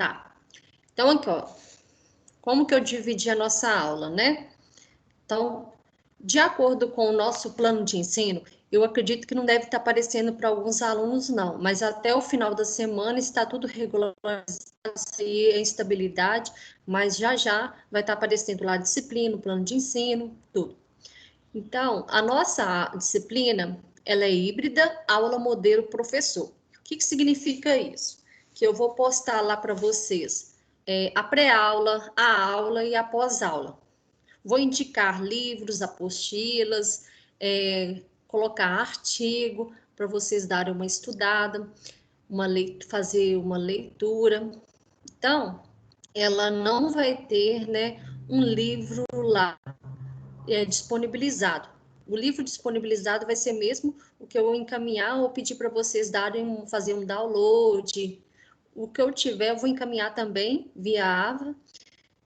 Tá. Então, aqui, ó. Como que eu dividi a nossa aula, né? Então, de acordo com o nosso plano de ensino, eu acredito que não deve estar aparecendo para alguns alunos, não. Mas até o final da semana está tudo regularizado, a instabilidade, mas já já vai estar aparecendo lá a disciplina, o plano de ensino, tudo. Então, a nossa disciplina, ela é híbrida, aula, modelo, professor. O que significa isso? Que eu vou postar lá para vocês a pré-aula, a aula e a pós-aula. Vou indicar livros, apostilas, colocar artigo para vocês darem uma estudada, fazer uma leitura. Então, ela não vai ter, né, um livro lá disponibilizado. O livro disponibilizado vai ser mesmo o que eu encaminhar ou pedir para vocês fazer um download. O que eu tiver, eu vou encaminhar também via AVA.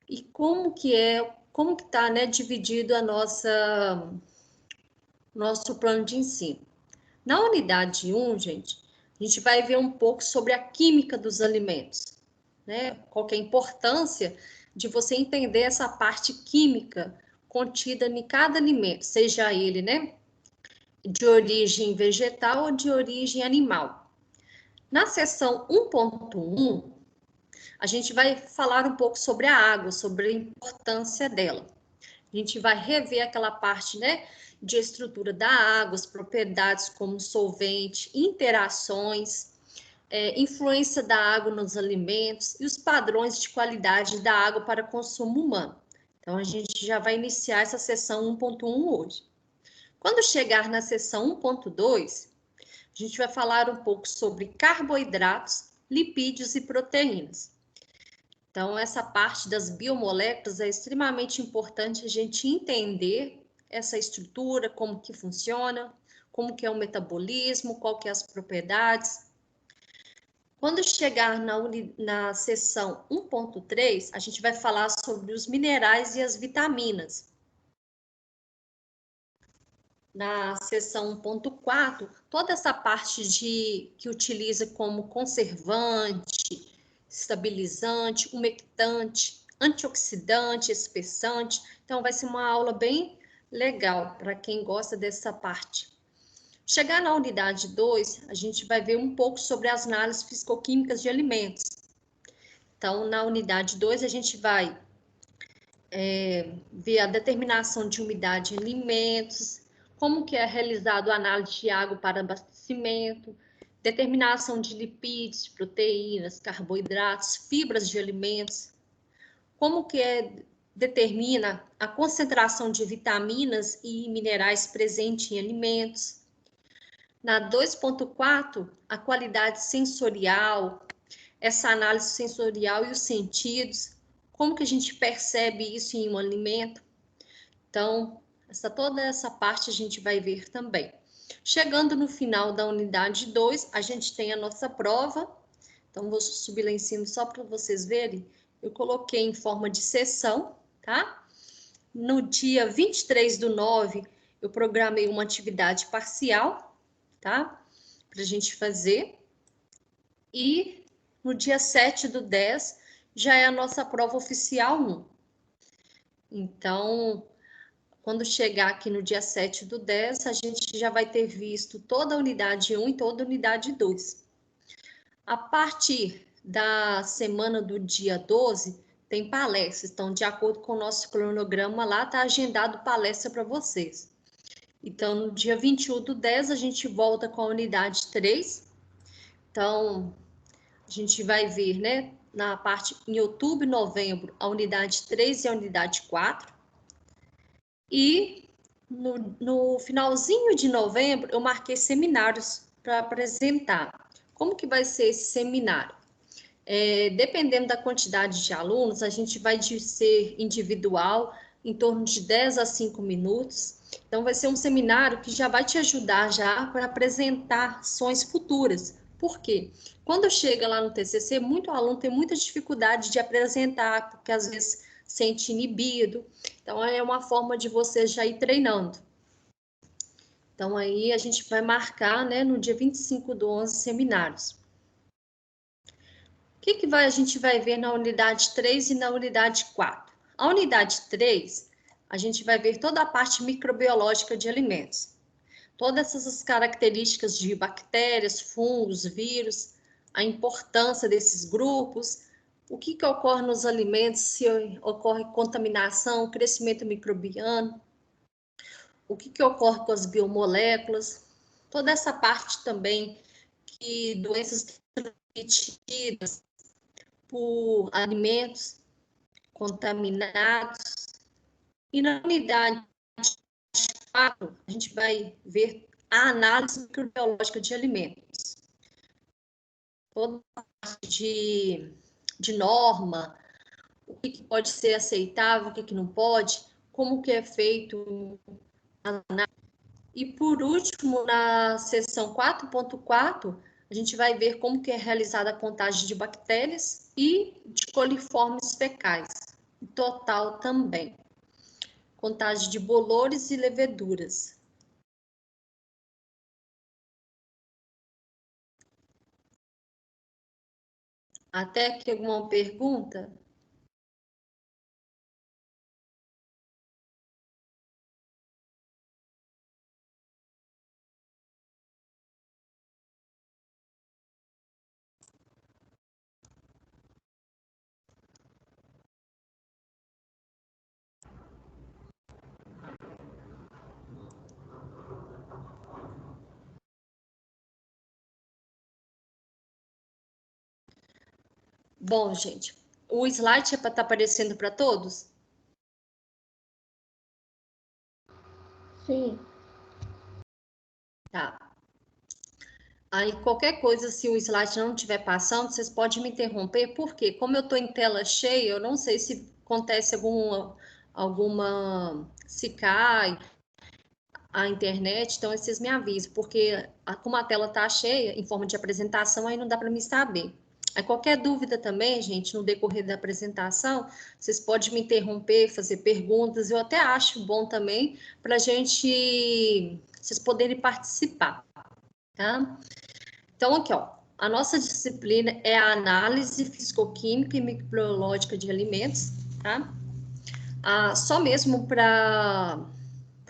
E como que está, né, dividido nosso plano de ensino. Na unidade 1, gente, a gente vai ver um pouco sobre a química dos alimentos, né? Qual que é a importância de você entender essa parte química contida em cada alimento, seja ele, né, de origem vegetal ou de origem animal. Na seção 1.1, a gente vai falar um pouco sobre a água, sobre a importância dela. A gente vai rever aquela parte, né, de estrutura da água, as propriedades como solvente, interações, influência da água nos alimentos e os padrões de qualidade da água para consumo humano. Então, a gente já vai iniciar essa sessão 1.1 hoje. Quando chegar na sessão 1.2, a gente vai falar um pouco sobre carboidratos, lipídios e proteínas. Então, essa parte das biomoléculas é extremamente importante a gente entender essa estrutura, como que funciona, como que é o metabolismo, qual que é as propriedades. Quando chegar na seção 1.3, a gente vai falar sobre os minerais e as vitaminas. Na seção 1.4, toda essa parte que utiliza como conservante, estabilizante, umectante, antioxidante, espessante. Então, vai ser uma aula bem legal para quem gosta dessa parte. Chegar na unidade 2, a gente vai ver um pouco sobre as análises fisicoquímicas de alimentos. Então, na unidade 2, a gente vai ver a determinação de umidade em alimentos, como que é realizado a análise de água para abastecimento, determinação de lipídios, proteínas, carboidratos, fibras de alimentos, como que determina a concentração de vitaminas e minerais presentes em alimentos. Na 2.4, a qualidade sensorial, essa análise sensorial e os sentidos, como que a gente percebe isso em um alimento. Então, toda essa parte a gente vai ver também. Chegando no final da unidade 2, a gente tem a nossa prova. Então, vou subir lá em cima só para vocês verem. Eu coloquei em forma de sessão, tá? No dia 23/9, eu programei uma atividade parcial, tá? Para a gente fazer. E no dia 7/10, já é a nossa prova oficial 1. Então, quando chegar aqui no dia 7/10, a gente já vai ter visto toda a unidade 1 e toda a unidade 2. A partir da semana do dia 12, tem palestras. Então, de acordo com o nosso cronograma lá, está agendado palestra para vocês. Então, no dia 21/10, a gente volta com a unidade 3. Então, a gente vai ver, né, na parte em outubro e novembro, a unidade 3 e a unidade 4. E no finalzinho de novembro, eu marquei seminários para apresentar. Como que vai ser esse seminário? Dependendo da quantidade de alunos, a gente vai ser individual, em torno de 10 a 5 minutos. Então, vai ser um seminário que já vai te ajudar já para apresentar ações futuras. Por quê? Quando chega lá no TCC, muito aluno tem muita dificuldade de apresentar, porque às vezes sente inibido. Então, é uma forma de você já ir treinando. Então, aí a gente vai marcar, né, no dia 25/11, seminários. que a gente vai ver na unidade 3 e na unidade 4? A unidade 3, a gente vai ver toda a parte microbiológica de alimentos. Todas essas características de bactérias, fungos, vírus, a importância desses grupos, o que ocorre nos alimentos, se ocorre contaminação, crescimento microbiano, o que ocorre com as biomoléculas, toda essa parte também que doenças transmitidas por alimentos contaminados. E na unidade 4, a gente vai ver a análise microbiológica de alimentos. Toda a parte de norma, o que pode ser aceitável, o que não pode, como que é feito a análise. E por último, na seção 4.4, a gente vai ver como que é realizada a contagem de bactérias e de coliformes fecais, total também. Contagem de bolores e leveduras. Até aqui alguma pergunta? Bom, gente, o slide é para estar aparecendo para todos? Sim. Tá. Aí, qualquer coisa, se o slide não estiver passando, vocês podem me interromper, porque como eu estou em tela cheia, eu não sei se acontece alguma se cai a internet, então vocês me avisam, porque como a tela está cheia, em forma de apresentação, aí não dá para me saber. Aí, qualquer dúvida também, gente, no decorrer da apresentação, vocês podem me interromper, fazer perguntas, eu até acho bom também, para vocês poderem participar, tá? Então, aqui, ó, a nossa disciplina é a análise fisicoquímica e microbiológica de alimentos, tá? Só mesmo para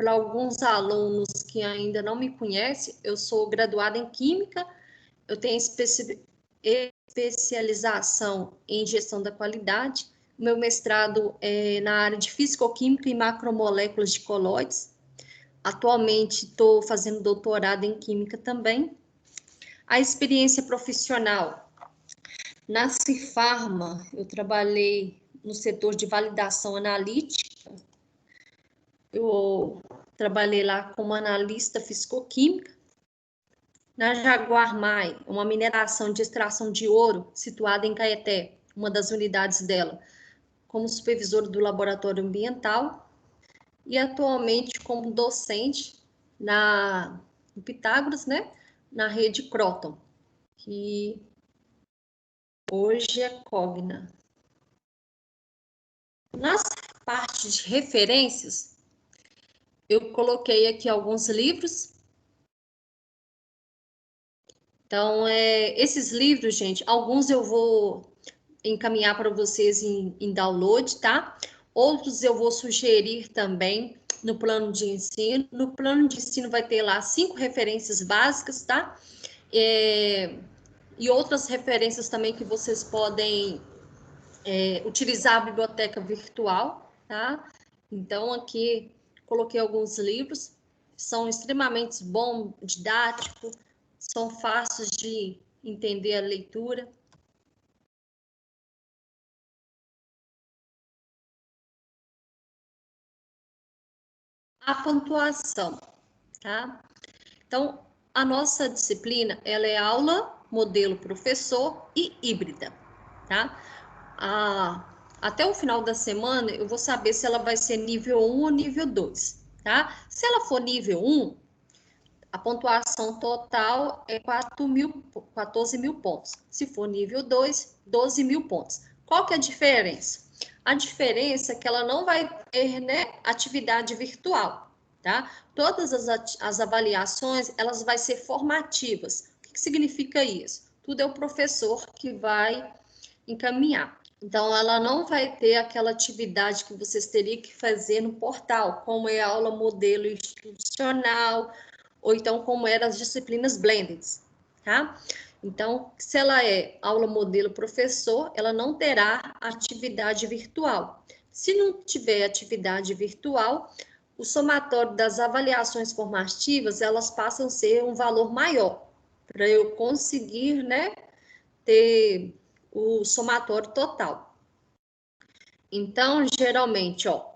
alguns alunos que ainda não me conhecem, eu sou graduada em Química, eu tenho especialização em Gestão da Qualidade, meu mestrado é na área de Fisicoquímica e Macromoléculas de Colóides, atualmente estou fazendo doutorado em Química também. A experiência profissional, na Cifarma, eu trabalhei no setor de validação analítica, eu trabalhei lá como analista fisicoquímica. Na Jaguar Mai, uma mineração de extração de ouro situada em Caeté, uma das unidades dela, como supervisor do laboratório ambiental e atualmente como docente no Pitágoras, né, na rede Croton, que hoje é Cogna. Nas partes de referências, eu coloquei aqui alguns livros. Então, esses livros, gente, alguns eu vou encaminhar para vocês em download, tá? Outros eu vou sugerir também no plano de ensino. No plano de ensino vai ter lá 5 referências básicas, tá? E outras referências também que vocês podem utilizar a biblioteca virtual, tá? Então, aqui coloquei alguns livros, são extremamente bons, didáticos, são fáceis de entender a leitura. A pontuação, tá? Então, a nossa disciplina, ela é aula, modelo professor e híbrida, tá? Até o final da semana, eu vou saber se ela vai ser nível 1 ou nível 2, tá? Se ela for nível 1, a pontuação total é 14 mil pontos. Se for nível 2, 12 mil pontos. Qual que é a diferença? A diferença é que ela não vai ter, né, atividade virtual, tá? Todas as avaliações, elas vão ser formativas. O que significa isso? Tudo é o professor que vai encaminhar. Então, ela não vai ter aquela atividade que vocês teriam que fazer no portal, como é a aula modelo institucional, ou então como eram as disciplinas blended, tá? Então, se ela é aula modelo professor, ela não terá atividade virtual. Se não tiver atividade virtual, o somatório das avaliações formativas, elas passam a ser um valor maior, para eu conseguir, né, ter o somatório total. Então, geralmente, ó,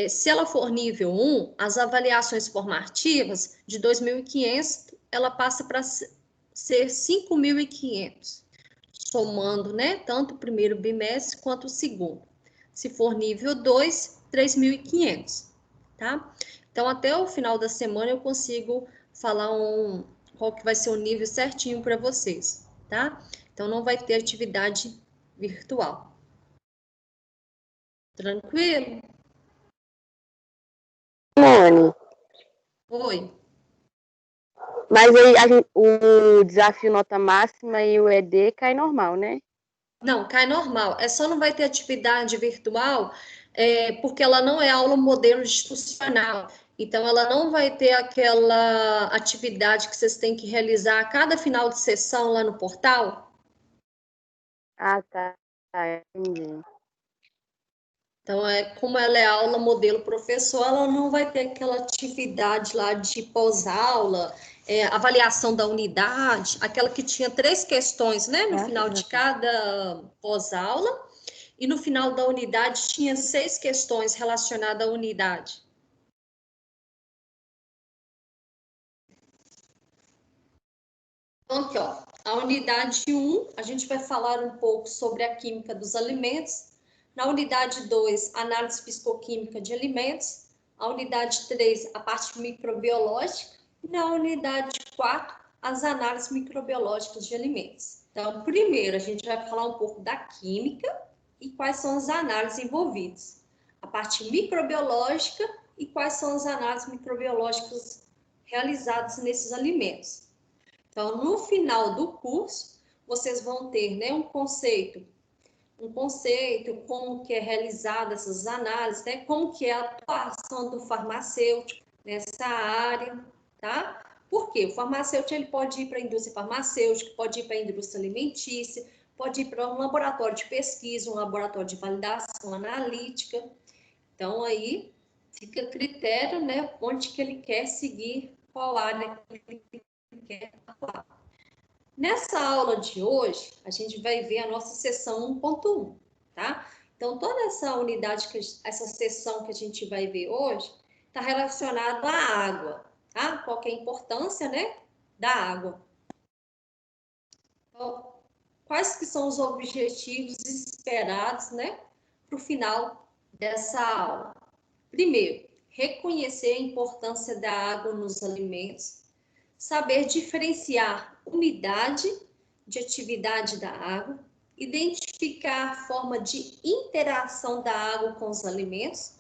se ela for nível 1, as avaliações formativas de 2.500, ela passa para ser 5.500, somando, né, tanto o primeiro bimestre quanto o segundo. Se for nível 2, 3.500, tá? Então, até o final da semana eu consigo falar qual que vai ser o nível certinho para vocês, tá? Então, não vai ter atividade virtual. Tranquilo? Simone, Oi. mas aí o desafio nota máxima e o ED cai normal, né? Não, cai normal. É só não vai ter atividade virtual, porque ela não é aula modelo institucional. Então, ela não vai ter aquela atividade que vocês têm que realizar a cada final de sessão lá no portal. Ah, tá. Entendi. Então, como ela é aula modelo professor, ela não vai ter aquela atividade lá de pós-aula, avaliação da unidade, aquela que tinha 3 questões, né, no final de cada pós-aula. E no final da unidade tinha 6 questões relacionadas à unidade. Então, aqui, ó, a unidade 1, a gente vai falar um pouco sobre a química dos alimentos. Na unidade 2, análise fisicoquímica de alimentos. A unidade 3, a parte microbiológica. E na unidade 4, as análises microbiológicas de alimentos. Então, primeiro, a gente vai falar um pouco da química e quais são as análises envolvidas. A parte microbiológica e quais são as análises microbiológicas realizadas nesses alimentos. Então, no final do curso, vocês vão ter, né, um conceito, como que é realizada essas análises, né, como que é a atuação do farmacêutico nessa área, tá? Por quê? O farmacêutico ele pode ir para a indústria farmacêutica, pode ir para a indústria alimentícia, pode ir para um laboratório de pesquisa, um laboratório de validação analítica. Então, aí fica a critério, né, onde que ele quer seguir, qual área que ele quer atuar. Nessa aula de hoje, a gente vai ver a nossa seção 1.1, tá? Então, toda essa unidade, essa seção que a gente vai ver hoje, está relacionada à água, tá? Qual que é a importância, né, da água. Então, quais que são os objetivos esperados, né, para o final dessa aula? Primeiro, reconhecer a importância da água nos alimentos, saber diferenciar umidade de atividade da água, identificar a forma de interação da água com os alimentos,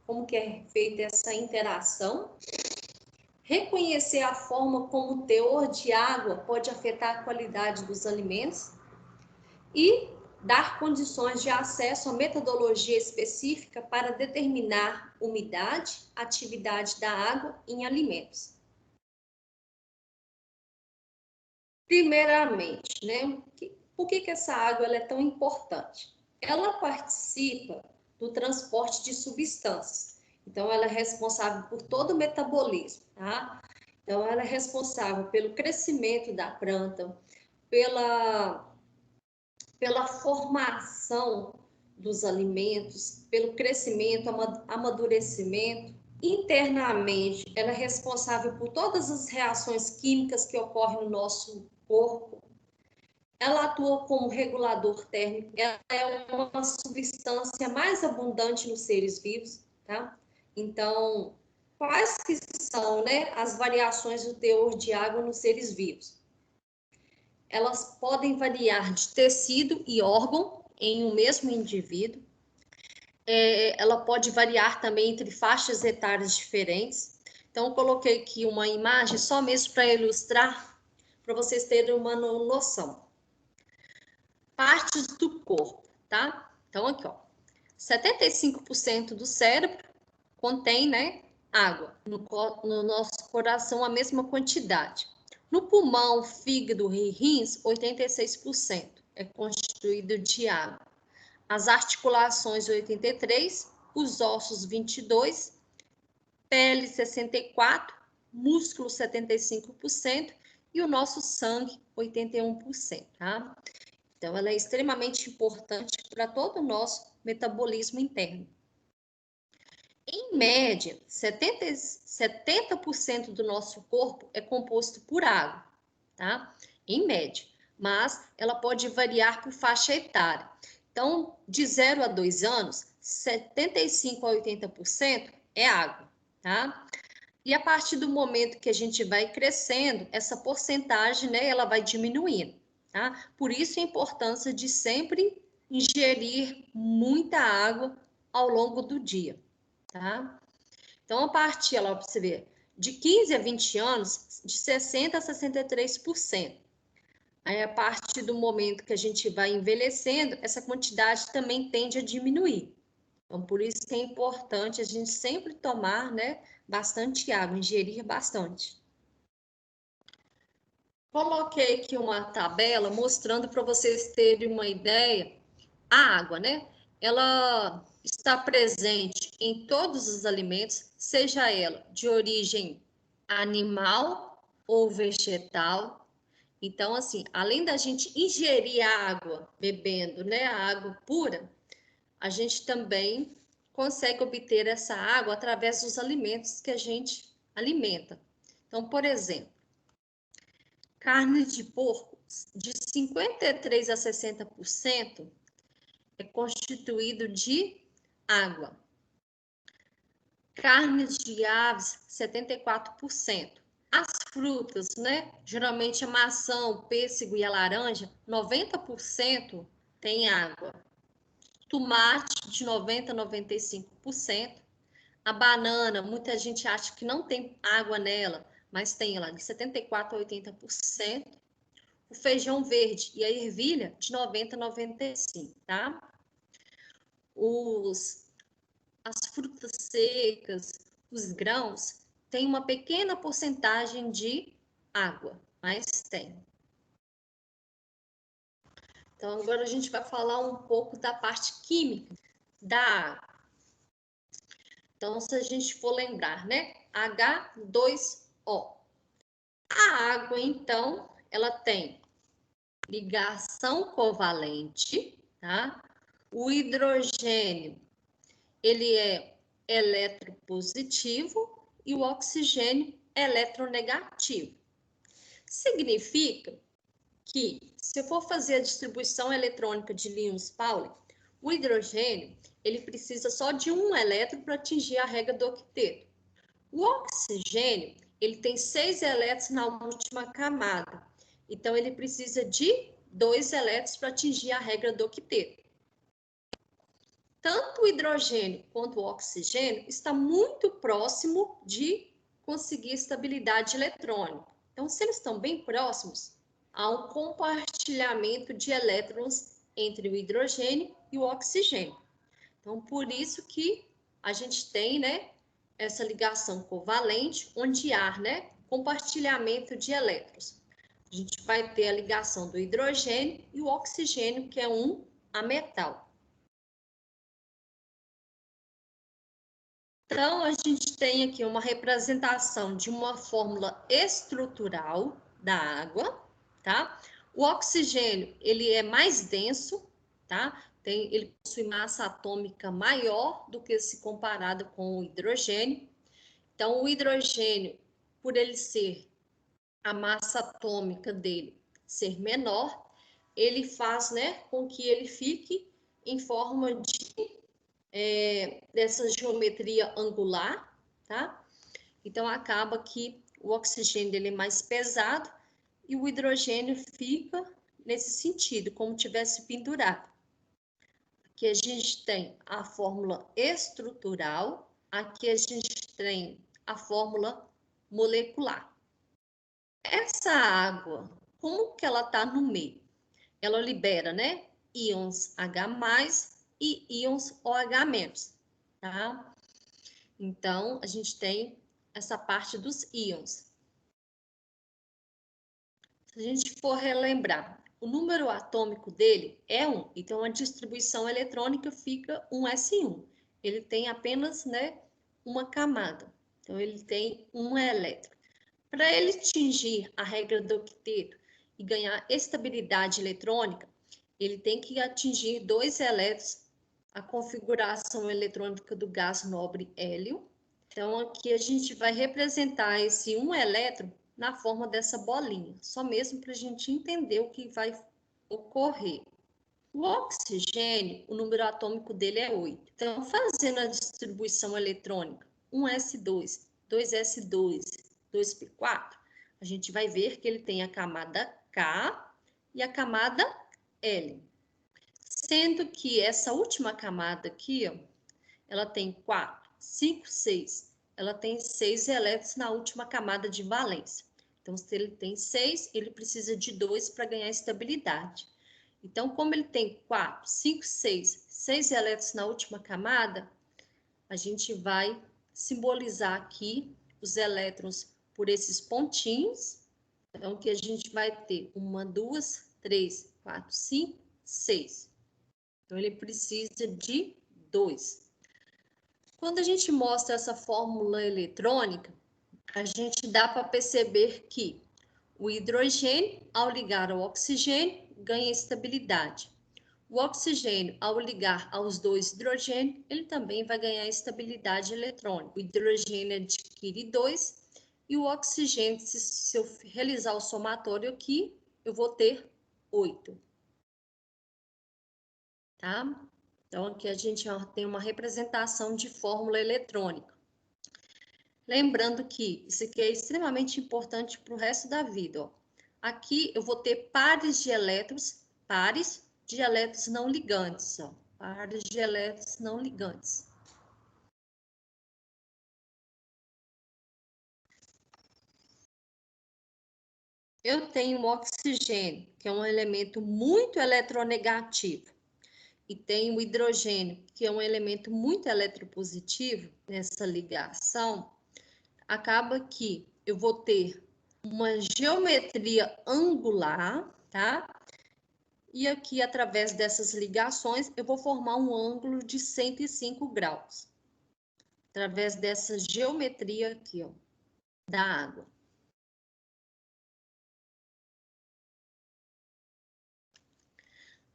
como que é feita essa interação, reconhecer a forma como o teor de água pode afetar a qualidade dos alimentos e dar condições de acesso a metodologia específica para determinar umidade, atividade da água em alimentos. Primeiramente, né, por que essa água ela é tão importante? Ela participa do transporte de substâncias. Então, ela é responsável por todo o metabolismo, tá? Então, ela é responsável pelo crescimento da planta, pela formação dos alimentos, pelo crescimento, amadurecimento. Internamente, ela é responsável por todas as reações químicas que ocorrem no nosso corpo. Ela atua como regulador térmico, ela é uma substância mais abundante nos seres vivos, tá? Então, quais que são, né, as variações do teor de água nos seres vivos? Elas podem variar de tecido e órgão em um mesmo indivíduo. Ela pode variar também entre faixas etárias diferentes. Então, eu coloquei aqui uma imagem só mesmo para ilustrar, para vocês terem uma noção. partes do corpo, tá? Então, aqui, ó, 75% do cérebro contém, né, água. No nosso coração, a mesma quantidade. No pulmão, fígado e rins, 86% é constituído de água. As articulações, 83%, os ossos, 22%, pele, 64%, músculo, 75%, e o nosso sangue, 81%, tá? Então, ela é extremamente importante para todo o nosso metabolismo interno. Em média, 70% do nosso corpo é composto por água, tá? Em média, mas ela pode variar por faixa etária. Então, de 0 a 2 anos, 75% a 80% é água, tá? E a partir do momento que a gente vai crescendo, essa porcentagem, né, ela vai diminuindo, tá? Por isso a importância de sempre ingerir muita água ao longo do dia, tá? Então, a partir, ela para você ver, de 15 a 20 anos, de 60% a 63%. Aí, a partir do momento que a gente vai envelhecendo, essa quantidade também tende a diminuir. Então, por isso que é importante a gente sempre tomar, né, bastante água, ingerir bastante. Coloquei aqui uma tabela mostrando para vocês terem uma ideia. A água, né? Ela está presente em todos os alimentos, seja ela de origem animal ou vegetal. Então, assim, além da gente ingerir água, bebendo, né, a água pura, a gente também consegue obter essa água através dos alimentos que a gente alimenta. Então, por exemplo, carne de porco, de 53% a 60%, é constituído de água. Carnes de aves, 74%. As frutas, né? Geralmente a maçã, o pêssego e a laranja, 90% tem água. Tomate, de 90% a 95%. A banana, muita gente acha que não tem água nela, mas tem ela de 74% a 80%. O feijão verde e a ervilha, de 90% a 95%, tá? As frutas secas, os grãos, têm uma pequena porcentagem de água, mas tem. Então, agora a gente vai falar um pouco da parte química da água. Então, se a gente for lembrar, né? H2O. A água, então, ela tem ligação covalente, tá? O hidrogênio, ele é eletropositivo e o oxigênio é eletronegativo. Significa que, se eu for fazer a distribuição eletrônica de Linus Pauling, o hidrogênio, ele precisa só de um elétron para atingir a regra do octeto. O oxigênio, ele tem 6 elétrons na última camada. Então, ele precisa de 2 elétrons para atingir a regra do octeto. Tanto o hidrogênio quanto o oxigênio está muito próximo de conseguir estabilidade eletrônica. Então, se eles estão bem próximos, há um compartilhamento de elétrons entre o hidrogênio e o oxigênio. Então, por isso que a gente tem, né, essa ligação covalente, onde há, né, compartilhamento de elétrons. A gente vai ter a ligação do hidrogênio e o oxigênio, que é um ametal. Então, a gente tem aqui uma representação de uma fórmula estrutural da água, tá? O oxigênio, ele é mais denso, tá? Ele possui massa atômica maior do que se comparado com o hidrogênio. Então, o hidrogênio, por ele ser a massa atômica dele ser menor, ele faz, né, com que ele fique em forma de dessa geometria angular, tá? Então, acaba que o oxigênio dele é mais pesado e o hidrogênio fica nesse sentido, como tivesse pendurado. Aqui a gente tem a fórmula estrutural, aqui a gente tem a fórmula molecular. Essa água, como que ela está no meio? Ela libera, né, íons H+, e íons OH-, tá? Então, a gente tem essa parte dos íons. Se a gente for relembrar, o número atômico dele é 1, então a distribuição eletrônica fica 1s1. Ele tem apenas, né, uma camada, então ele tem um elétron. Para ele atingir a regra do octeto e ganhar estabilidade eletrônica, ele tem que atingir 2 elétrons, a configuração eletrônica do gás nobre hélio. Então, aqui a gente vai representar esse 1 elétron na forma dessa bolinha, só mesmo para a gente entender o que vai ocorrer. O oxigênio, o número atômico dele é 8. Então, fazendo a distribuição eletrônica, 1s2, 2s2, 2p4, a gente vai ver que ele tem a camada K e a camada L. Sendo que essa última camada aqui, ó, ela tem 4, 5, 6. Ela tem 6 elétrons na última camada de valência. Então, se ele tem 6, ele precisa de 2 para ganhar estabilidade. Então, como ele tem 4, 5, 6 elétrons na última camada, a gente vai simbolizar aqui os elétrons por esses pontinhos. Então, que a gente vai ter 1, 2, 3, 4, 5, 6. Então, ele precisa de 2. Quando a gente mostra essa fórmula eletrônica, a gente dá para perceber que o hidrogênio, ao ligar ao oxigênio, ganha estabilidade. O oxigênio, ao ligar aos 2 hidrogênios, ele também vai ganhar estabilidade eletrônica. O hidrogênio adquire 2 e o oxigênio, se eu realizar o somatório aqui, eu vou ter 8. Tá? Então, aqui a gente tem uma representação de fórmula eletrônica. Lembrando que isso aqui é extremamente importante para o resto da vida. Ó. Aqui eu vou ter pares de elétrons não ligantes. Ó. Pares de elétrons não ligantes. Eu tenho o oxigênio, que é um elemento muito eletronegativo, e tenho o hidrogênio, que é um elemento muito eletropositivo nessa ligação. Acaba que eu vou ter uma geometria angular, tá? E aqui, através dessas ligações, eu vou formar um ângulo de 105 graus. Através dessa geometria aqui, ó, da água.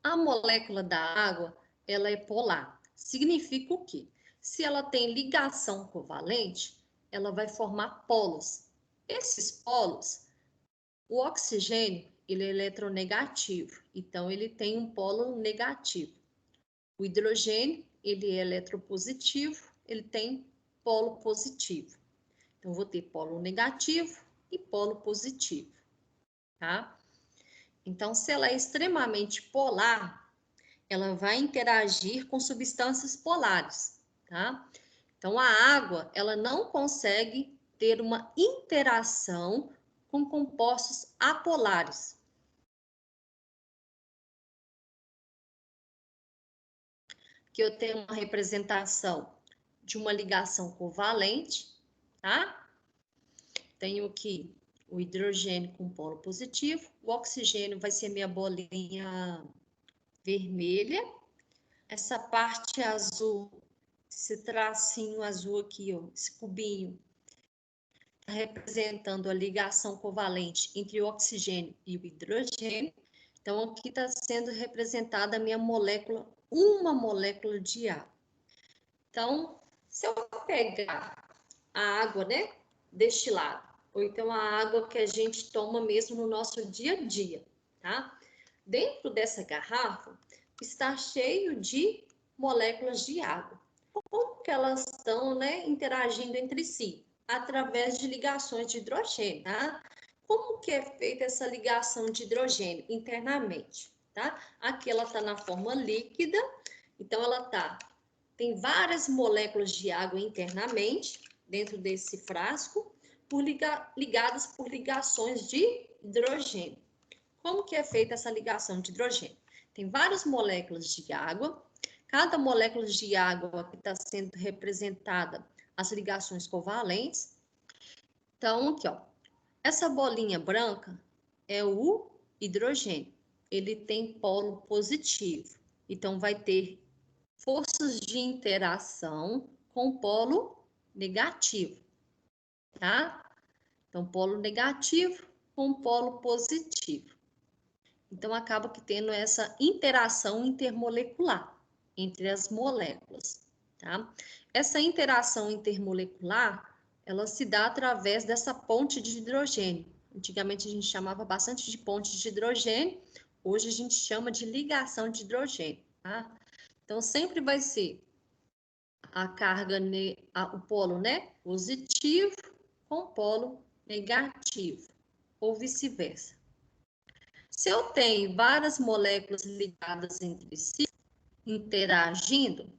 A molécula da água, ela é polar. Significa o quê? Se ela tem ligação covalente, ela vai formar polos. Esses polos, o oxigênio, ele é eletronegativo, então ele tem um polo negativo. O hidrogênio, ele é eletropositivo, ele tem polo positivo. Então, vou ter polo negativo e polo positivo, tá? Então, se ela é extremamente polar, ela vai interagir com substâncias polares, tá? Então, a água, ela não consegue ter uma interação com compostos apolares. Que eu tenho uma representação de uma ligação covalente, tá? Tenho aqui o hidrogênio com polo positivo, o oxigênio vai ser minha bolinha vermelha, essa parte azul, esse tracinho azul aqui, ó, esse cubinho, tá representando a ligação covalente entre o oxigênio e o hidrogênio. Então, aqui está sendo representada a minha molécula, uma molécula de água. Então, se eu pegar a água, né, destilada, ou então a água que a gente toma mesmo no nosso dia a dia, tá? Dentro dessa garrafa está cheio de moléculas de água. Como que elas estão, né, interagindo entre si? Através de ligações de hidrogênio, tá? Como que é feita essa ligação de hidrogênio internamente, tá? Aqui ela está na forma líquida, então ela tem várias moléculas de água internamente, dentro desse frasco, ligadas por ligações de hidrogênio. Como que é feita essa ligação de hidrogênio? Tem várias moléculas de água. Cada molécula de água que está sendo representada as ligações covalentes. Então, aqui, ó. Essa bolinha branca é o hidrogênio. Ele tem polo positivo. Então, vai ter forças de interação com polo negativo, tá? Então, polo negativo com polo positivo. Então, acaba que tendo essa interação intermolecular entre as moléculas, tá? Essa interação intermolecular, ela se dá através dessa ponte de hidrogênio. Antigamente, a gente chamava bastante de ponte de hidrogênio, hoje a gente chama de ligação de hidrogênio, tá? Então, sempre vai ser a carga, o polo, né, positivo com polo negativo, ou vice-versa. Se eu tenho várias moléculas ligadas entre si, interagindo,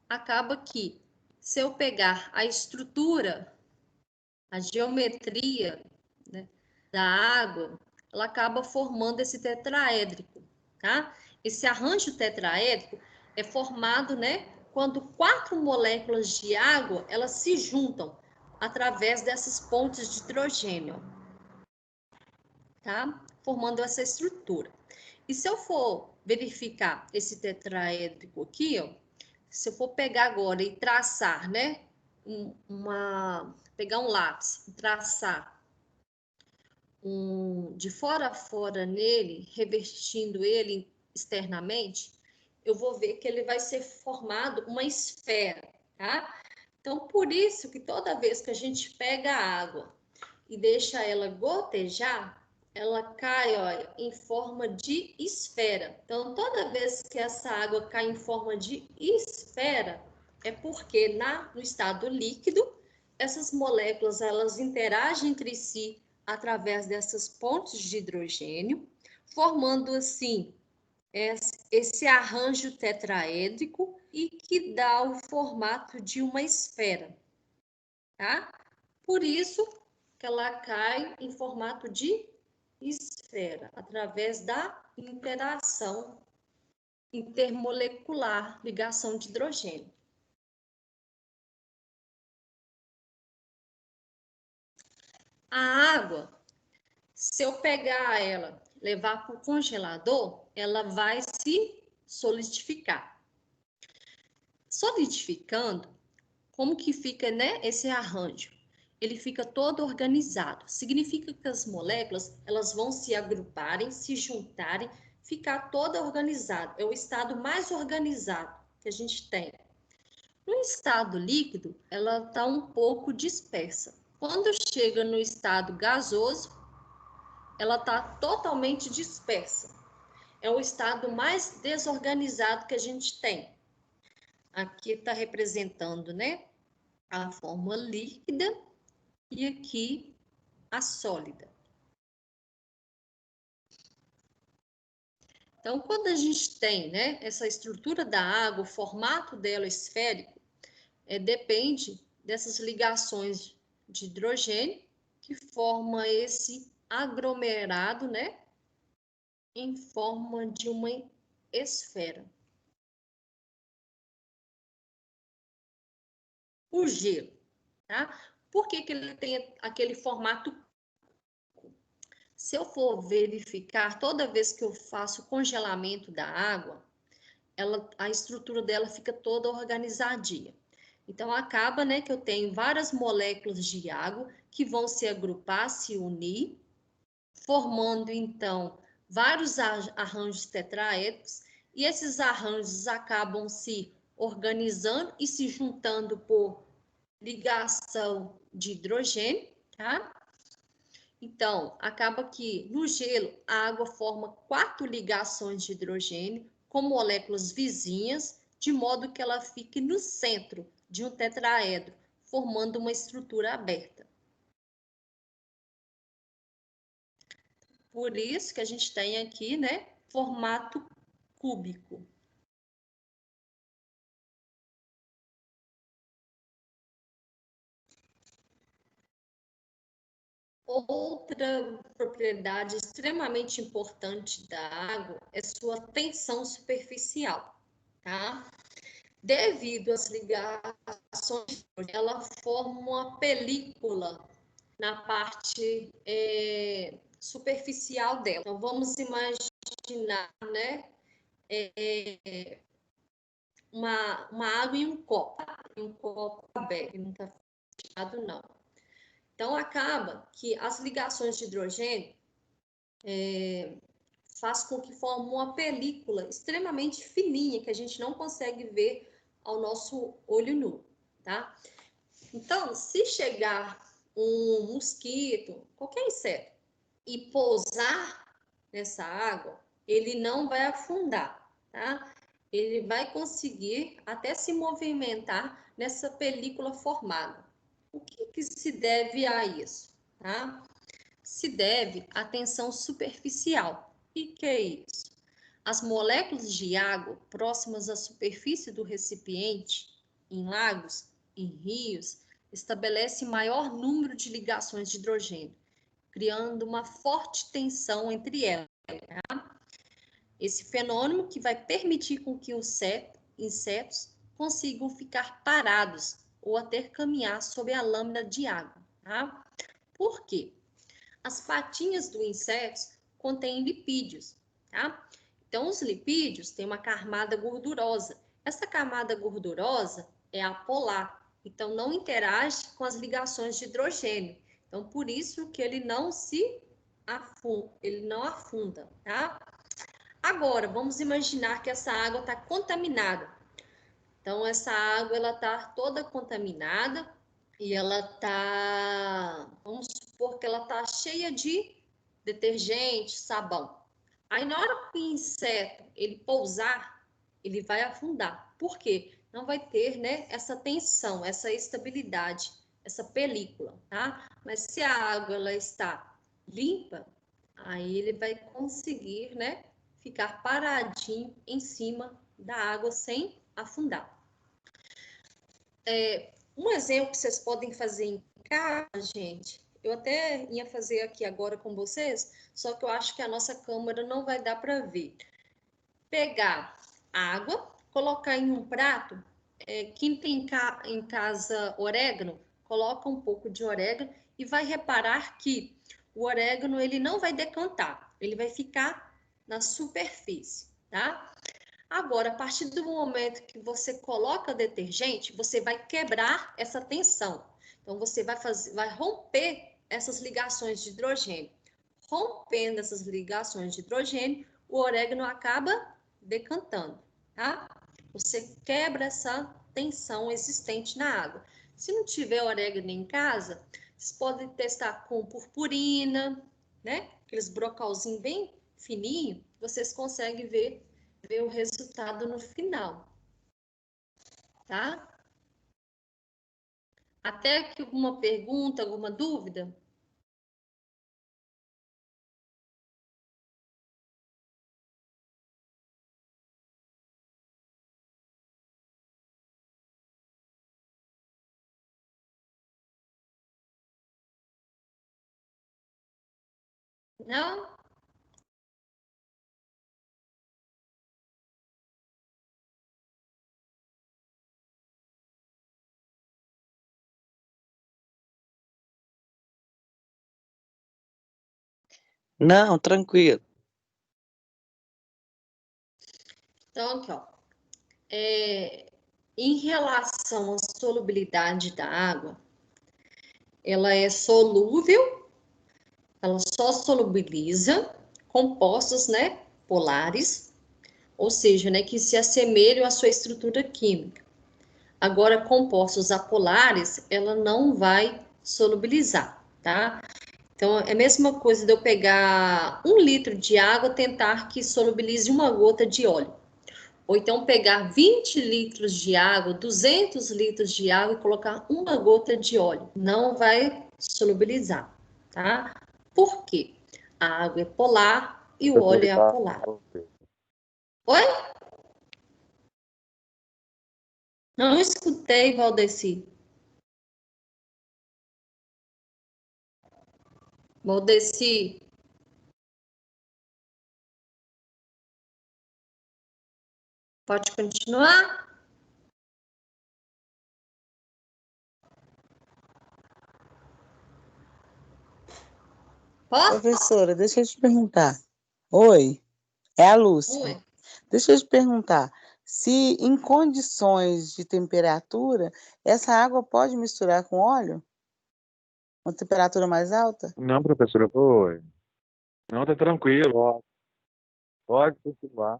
acaba que, se eu pegar a estrutura, a geometria, né, da água, ela acaba formando esse tetraédrico, tá? Esse arranjo tetraédrico é formado, né, quando 4 moléculas de água, elas se juntam através dessas pontes de hidrogênio, tá? Formando essa estrutura. E se eu for verificar esse tetraédrico aqui, ó, se eu for pegar agora e traçar, né, pegar um lápis e traçar de fora a fora nele, revertindo ele externamente, eu vou ver que ele vai ser formado uma esfera, tá? Então, por isso que toda vez que a gente pega a água e deixa ela gotejar, ela cai, olha, em forma de esfera. Então, toda vez que essa água cai em forma de esfera, é porque no estado líquido, essas moléculas, elas interagem entre si através dessas pontes de hidrogênio, formando, assim, esse arranjo tetraédrico e que dá o formato de uma esfera, tá? Por isso que ela cai em formato de esfera, através da interação intermolecular, ligação de hidrogênio. A água, se eu pegar ela, levar para o congelador, ela vai se solidificar. Solidificando, como que fica, né, esse arranjo? Ele fica todo organizado. Significa que as moléculas, elas vão se agruparem, se juntarem, ficar toda organizada. É o estado mais organizado que a gente tem. No estado líquido, ela está um pouco dispersa. Quando chega no estado gasoso, ela está totalmente dispersa. É o estado mais desorganizado que a gente tem. Aqui está representando, né, a forma líquida e aqui a sólida. Então, quando a gente tem, né, essa estrutura da água, o formato dela esférico, depende dessas ligações de hidrogênio que forma esse aglomerado, né, em forma de uma esfera. O gelo, tá? Por que que ele tem aquele formato? Se eu for verificar, toda vez que eu faço congelamento da água, a estrutura dela fica toda organizadinha. Então, acaba, né, que eu tenho várias moléculas de água que vão se agrupar, se unir, formando, então, vários arranjos tetraédricos, e esses arranjos acabam se organizando e se juntando por ligação de hidrogênio, tá? Então, acaba que no gelo a água forma 4 ligações de hidrogênio com moléculas vizinhas, de modo que ela fique no centro de um tetraedro, formando uma estrutura aberta. Por isso que a gente tem aqui, né, formato cúbico. Outra propriedade extremamente importante da água é sua tensão superficial, tá? Devido às ligações, ela forma uma película na parte superficial dela. Então, vamos imaginar, né? Uma água em um copo aberto, não está fechado, não. Então, acaba que as ligações de hidrogênio faz com que forme uma película extremamente fininha, que a gente não consegue ver ao nosso olho nu, tá? Então, se chegar um mosquito, qualquer inseto, e pousar nessa água, ele não vai afundar, tá? Ele vai conseguir até se movimentar nessa película formada. O que se deve a isso, tá? Se deve à tensão superficial. E que é isso? As moléculas de água próximas à superfície do recipiente, em lagos, em rios, estabelecem maior número de ligações de hidrogênio, criando uma forte tensão entre elas. Tá? Esse fenômeno que vai permitir com que os insetos consigam ficar parados ou até caminhar sobre a lâmina de água. Tá? Por quê? As patinhas do inseto contêm lipídios, tá? Então, os lipídios têm uma camada gordurosa. Essa camada gordurosa é apolar, então não interage com as ligações de hidrogênio. Então, por isso que ele não afunda, tá? Agora, vamos imaginar que essa água está contaminada. Então, essa água ela está toda contaminada e ela está, vamos supor que ela está cheia de detergente, sabão. Aí, na hora que o inseto ele pousar, ele vai afundar. Por quê? Não vai ter, né, essa tensão, essa estabilidade, essa película, tá? Mas se a água ela está limpa, aí ele vai conseguir, né, ficar paradinho em cima da água sem afundar. Um exemplo que vocês podem fazer em casa, gente, eu até ia fazer aqui agora com vocês, só que eu acho que a nossa câmera não vai dar para ver. Pegar água, colocar em um prato, quem tem em casa orégano, coloca um pouco de orégano e vai reparar que o orégano ele não vai decantar, ele vai ficar na superfície, tá? Agora, a partir do momento que você coloca detergente, você vai quebrar essa tensão. Então, você vai romper essas ligações de hidrogênio. Rompendo essas ligações de hidrogênio, o orégano acaba decantando, tá? Você quebra essa tensão existente na água. Se não tiver orégano em casa, vocês podem testar com purpurina, né? Aqueles brocalzinhos bem fininho, vocês conseguem ver o resultado no final, tá? Até que alguma pergunta, alguma dúvida? Não? Não, tranquilo. Então, aqui, ó. Em relação à solubilidade da água, ela é solúvel, ela só solubiliza compostos, né, polares, ou seja, né, que se assemelham à sua estrutura química. Agora, compostos apolares, ela não vai solubilizar, tá? Então, é a mesma coisa de eu pegar 1 litro de água e tentar que solubilize uma gota de óleo. Ou então pegar 20 litros de água, 200 litros de água e colocar uma gota de óleo. Não vai solubilizar, tá? Por quê? A água é polar e o óleo é apolar. Oi? Não escutei, Valdeci. Modeci. Pode continuar? Posso? Professora, deixa eu te perguntar. Oi, é a Lúcia. Oi. Deixa eu te perguntar, se em condições de temperatura, essa água pode misturar com óleo? Uma temperatura mais alta? Não, professora, foi. Não, tá tranquilo, ó. Pode continuar.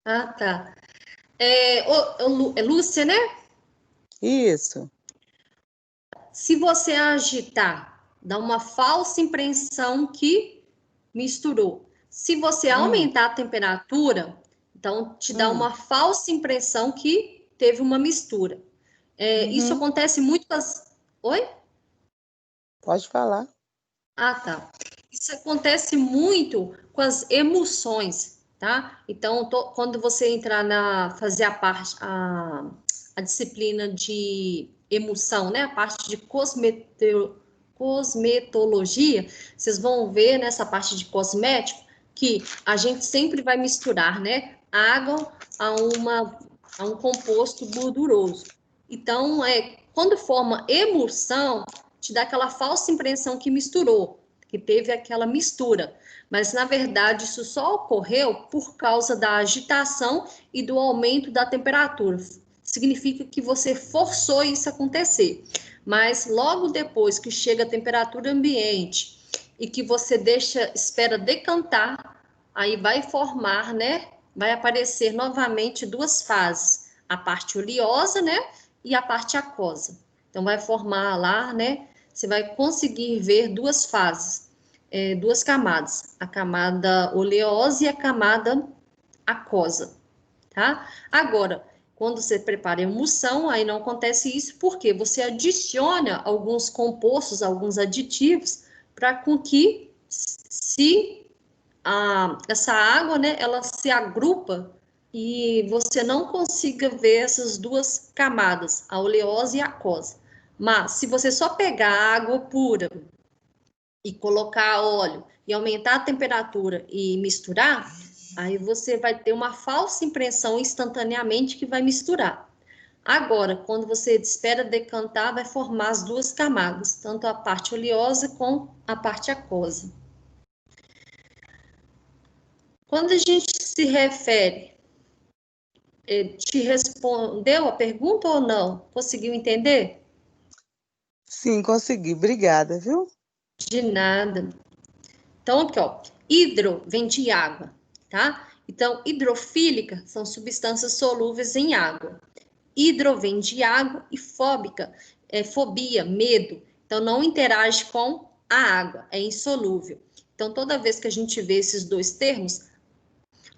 Ah, tá. É Lúcia, né? Isso. Se você agitar, dá uma falsa impressão que misturou. Se você Hum, aumentar a temperatura, então te dá hum, uma falsa impressão que teve uma mistura. Isso uhum. acontece muito com as. Oi? Pode falar. Ah, tá. Isso acontece muito com as emoções, tá? Então, quando você entrar fazer a disciplina de emoção, né? A parte de cosmetologia, vocês vão ver nessa parte de cosmético que a gente sempre vai misturar, né? Água a, a um composto gorduroso. Então, quando forma emulsão, te dá aquela falsa impressão que misturou, que teve aquela mistura. Mas, na verdade, isso só ocorreu por causa da agitação e do aumento da temperatura. Significa que você forçou isso a acontecer. Mas, logo depois que chega a temperatura ambiente e que você espera decantar, aí vai formar, né? Vai aparecer novamente duas fases. A parte oleosa, né? E a parte aquosa. Então, vai formar lá, né? Você vai conseguir ver duas fases, duas camadas, a camada oleosa e a camada aquosa, tá? Agora, quando você prepara a emulsão, aí não acontece isso, porque você adiciona alguns compostos, alguns aditivos, para com que essa água, né, ela se agrupa e você não consiga ver essas duas camadas, a oleosa e a aquosa. Mas, se você só pegar a água pura e colocar óleo e aumentar a temperatura e misturar, aí você vai ter uma falsa impressão instantaneamente que vai misturar. Agora, quando você espera decantar, vai formar as duas camadas, tanto a parte oleosa como a parte aquosa. Quando a gente se refere, te respondeu a pergunta ou não? Conseguiu entender? Sim, consegui. Obrigada, viu? De nada. Então, aqui, ó, hidro vem de água, tá? Então, hidrofílica são substâncias solúveis em água. Hidro vem de água e fóbica é fobia, medo. Então, não interage com a água, é insolúvel. Então, toda vez que a gente vê esses dois termos,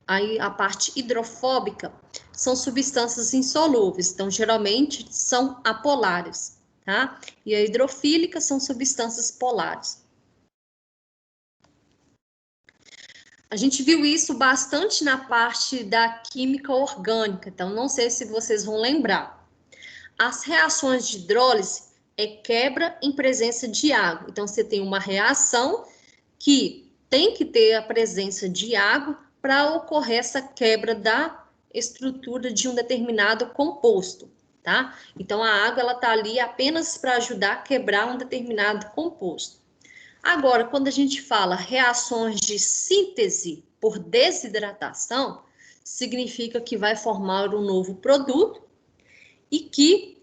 aí a parte hidrofóbica são substâncias insolúveis, então geralmente são apolares, tá? E a hidrofílica são substâncias polares. A gente viu isso bastante na parte da química orgânica, então não sei se vocês vão lembrar. As reações de hidrólise é quebra em presença de água. Então você tem uma reação que tem que ter a presença de água para ocorrer essa quebra da estrutura de um determinado composto, tá? Então a água ela tá ali apenas para ajudar a quebrar um determinado composto. Agora, quando a gente fala reações de síntese por desidratação, significa que vai formar um novo produto e que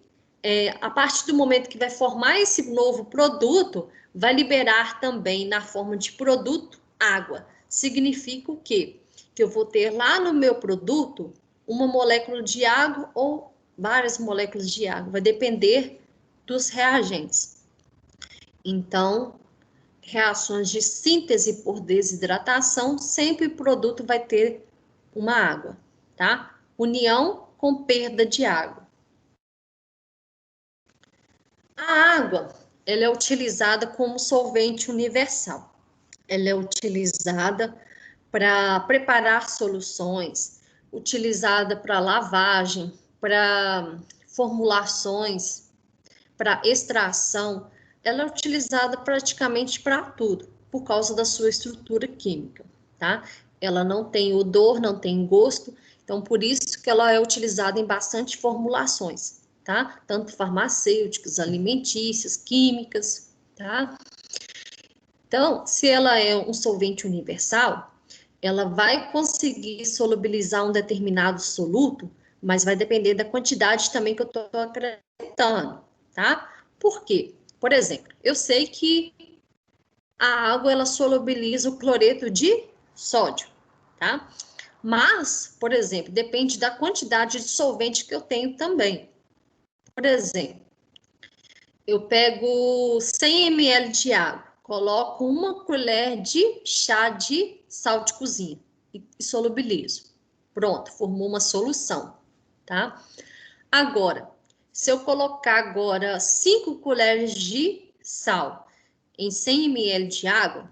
a partir do momento que vai formar esse novo produto, vai liberar também na forma de produto água. Significa o quê? Que eu vou ter lá no meu produto uma molécula de água ou várias moléculas de água, vai depender dos reagentes. Então, reações de síntese por desidratação, sempre o produto vai ter uma água, tá? União com perda de água. A água, ela é utilizada como solvente universal. Ela é utilizada para preparar soluções, utilizada para lavagem, para formulações, para extração, ela é utilizada praticamente para tudo, por causa da sua estrutura química, tá? Ela não tem odor, não tem gosto, então por isso que ela é utilizada em bastante formulações, tá? Tanto farmacêuticas, alimentícias, químicas, tá? Então, se ela é um solvente universal, ela vai conseguir solubilizar um determinado soluto, mas vai depender da quantidade também que eu estou acrescentando, tá? Por quê? Por exemplo, eu sei que a água ela solubiliza o cloreto de sódio, tá? Mas, por exemplo, depende da quantidade de solvente que eu tenho também. Por exemplo, eu pego 100 ml de água, coloco uma colher de chá de sal de cozinha e solubilizo. Pronto, formou uma solução, tá? Agora, se eu colocar agora 5 colheres de sal em 100 ml de água,